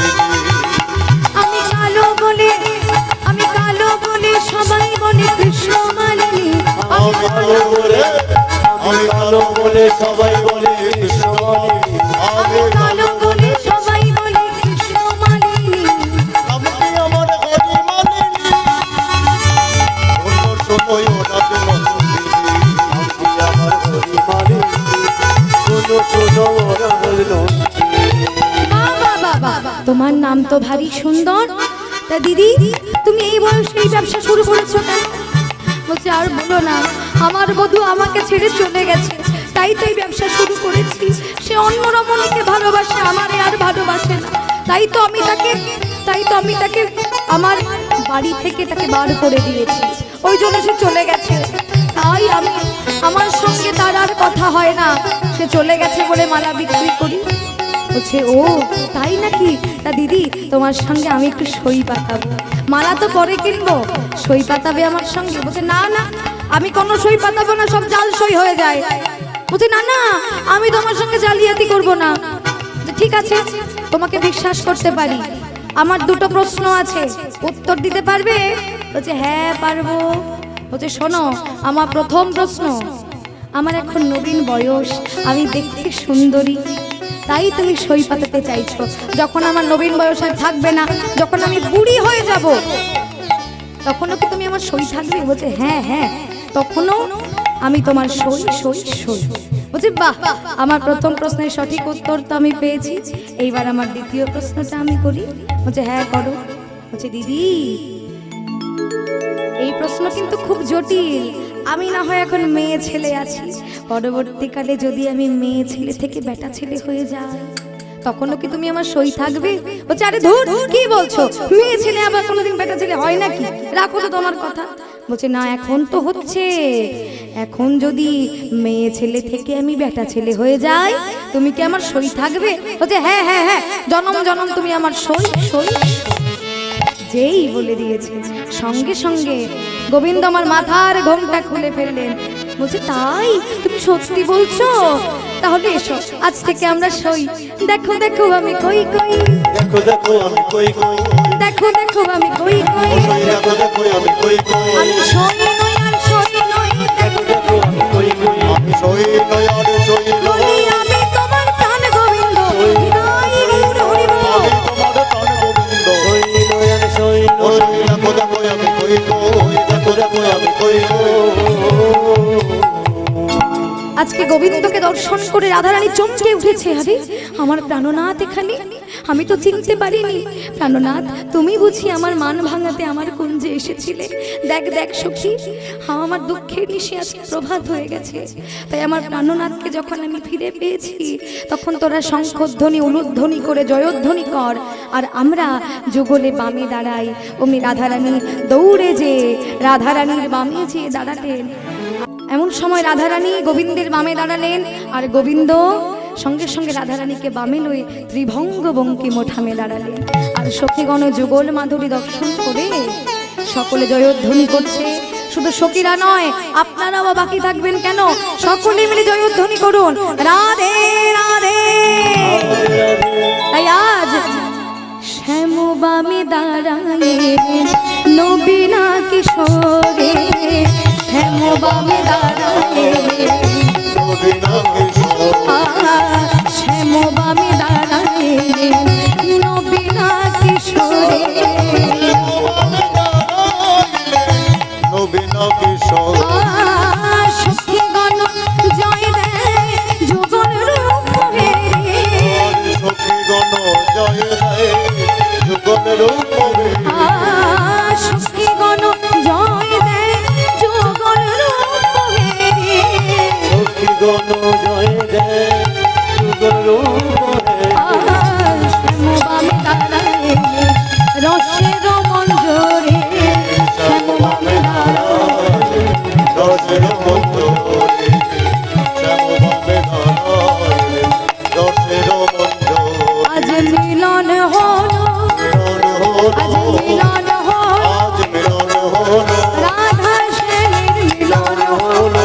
আমি কালো বলে সবাই বলে কৃষ্ণ মালিনী। আমি কালো বলে সবাই বলে কৃষ্ণমালিনী। আমি কালো বলে সবাই বলে কৃষ্ণ মালিনী। নামটি আমার হরিমালিনী, শোনো শোনো রাজনন্দিনী। নামটি আমার হরিমালিনী, শোনো শোনো রাজনন্দিনী। বাবা, তোমার নাম তো ভারী সুন্দর। তা দিদি, তুমি এই বয়সে এই ব্যবসা শুরু করেছো কেন? বলছে আর বলো না, আমার বধূ আমাকে ছেড়ে চলে গেছে, তাই তো এই ব্যবসা শুরু করেছি। সে অন্য রমণীকে ভালোবাসে, আমারে আর ভালোবাসে না। তাই তো আমি তাকে আমার বাড়ি থেকে তাকে বার করে দিয়েছি, ওই জন্য সে চলে গেছে। তাই আমার সঙ্গে তার আর কথা হয় না। সে চলে গেছে বলে মালা বিক্রি করি। বলছে ও তাই নাকি? তা দিদি, তোমার সঙ্গে আমি একটু সই পাতাবো। মালা তো পরে কিনবো, সই পাতাবে আমার সঙ্গে? বলছে না না, আমি কোনো সই পাতাবো না, সব জাল সই হয়ে যায়। বলছে না না, আমি তোমার সঙ্গে জালিয়াতি করব না। ঠিক আছে, তোমাকে বিশ্বাস করতে পারি। আমার দুটো প্রশ্ন আছে, উত্তর দিতে পারবে? বলছে হ্যাঁ পারবো। বলছে শোনো, আমার প্রথম প্রশ্ন, আমার এখন নবীন বয়স, আমি দেখতে সুন্দরী, তাই তুমি সই পাতাতে চাইছো। যখন আমার নবীন বয়স আর থাকবে না, যখন আমি বুড়ি হয়ে যাব, তখনও কি তুমি আমার সই থাকবে? বলছে হ্যাঁ হ্যাঁ, তখনও আমি তোমার সই সই সই। বলছে বাহ, আমার প্রথম প্রশ্নের সঠিক উত্তর তো আমি পেয়েছি, এইবার আমার দ্বিতীয় প্রশ্নটা আমি করি। বলছে হ্যাঁ করো। বলছে দিদি, এই প্রশ্ন কিন্তু খুব জটিল। আমি না হয় এখন মেয়ে ছেলে আছি, পরবর্তীকালে যদি আমি মেয়ে ছেলে থেকে বেটা ছেলে হয়ে যাই, তখনও কি তুমি আমার সই থাকবে? বলছে আরে ধুর, কি বলছো, মেয়ে ছেলে আবার কোনোদিন বেটা ছেলে হয় নাকি? রাখো তো তোমার কথা। বলছে না, এখন তো হচ্ছে। এখন যদি মেয়ে ছেলে থেকে আমি বেটা ছেলে হয়ে যাই, তুমি কি আমার সই থাকবে? বলছে হ্যাঁ হ্যাঁ হ্যাঁ, জনম জনম তুমি আমার সই সই। যেই বলে দিয়েছে, সঙ্গে সঙ্গে গোবিন্দ আমার মাথার ঘোমটা খুলে ফেললেন। বলছে তাই, তুমি সত্যি বলছো? তাহলে এসো, আজ থেকে আমরা সই। দেখো দেখো আমি কই কই, দেখো দেখো আমি কই কই, দেখো দেখো আমি কই কই, দেখো দেখো আমি কই কই, আমি সই নই আর সই নই, দেখো দেখো আমি কই কই, আমি সই নই আর সই নই, বলি আমি তোমার প্রাণ গোবিন্দ, হৃদয় গৌর হরি বল। আমি তোমার প্রাণ গোবিন্দ। সই নয় আর সই ও নয়, সই দেখো দেখো আমি কই কই, দেখো দেখো আমি কই কই। আজকে গোবিন্দকে দর্শন করে রাধারানী চমকে উঠেছে। আরে আমার প্রাণনাথ এখানে, আমি তো চিনতে পারিনি। প্রাণনাথ, তুমি বুঝি আমার মান ভাঙাতে আমার কুঞ্জে এসেছিলে? দেখ দেখ সখী, আমার দুঃখের নিশে আজকে প্রভাত হয়ে গেছে। তাই আমার প্রাণনাথকে যখন আমি ফিরে পেয়েছি, তখন তোরা শঙ্খধ্বনি উলুধ্বনি করে জয়ধ্বনি কর, আর আমরা যুগলে বামে দাঁড়াই। অমনি রাধারানী দৌড়ে যে রাধারানীর বামে যে দাঁড়াতেন। এমন সময় রাধারানী গোবিন্দের বামে দাঁড়ালেন, আর গোবিন্দ সঙ্গে সঙ্গে রাধারানীকে বামে লয়ে ত্রিভঙ্গ বঙ্কিম ঠামে দাঁড়ালেন। আর সখীগণ যুগল মাধুরী দর্শন করে সকলে জয়ধ্বনি করছে। শুধু সখীরা নয়, আপনারাও বাকি থাকবেন কেন? সকলে মিলে জয়ধ্বনি করুন, রাধে রাধে। তাই আজ শ্যাম বামে দাঁড়ায় নবীনা কিশোরে, শ্যাম বামে দাঁড়ায় নবীনা কিশোর, শ্যাম বামে দাঁড়ায় নবীনা কিশোরে, নবীনা কিশোর। সখীগণ জয় দেয় যুগল রূপ হেরে, সখীগণ যুগল রূপ সখীগণ জয় দেয় যুগল রূপ সখীগণ জয় দেয় যুগল রূপ শ্যামবামে দাঁড়ায় রসের মঞ্জরে শ্যামবামে দাঁড়ায় রসের মঞ্জরে শ্যামভাবে দাঁড়ায় রসের মঞ্জরে আজ মিলন হলো আজ মিলন হলো আজ মিলন হলো রাধা শ্যামের মিলন হলো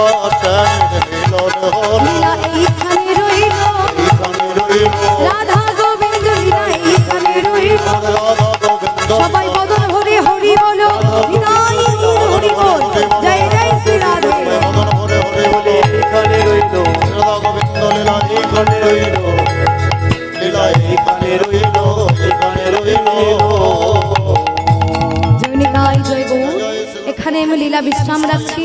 রাধা শ্যামের মিলন হলো লীলা এইখানে রইল এখানে রইল রাধা গোবিন্দ লীলা এইখানে রইল রাধা গোবিন্দ সবাই বদন ভরে হরি বলো বিদায় হরি বল জয় জয় শ্রী রাধে মদন হরে হরে বলে এখানে রইল রাধা গোবিন্দ লীলা এখানে রইল লীলা এখানে রইল এখানে রইল জয়নিকায় জয় গৌর এখানে আমি লীলা বিশ্রাম রাখছি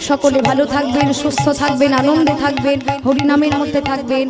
সকলে ভালো থাকবেন সুস্থ থাকবেন আনন্দে থাকবেন হরিনামের মধ্যে থাকবেন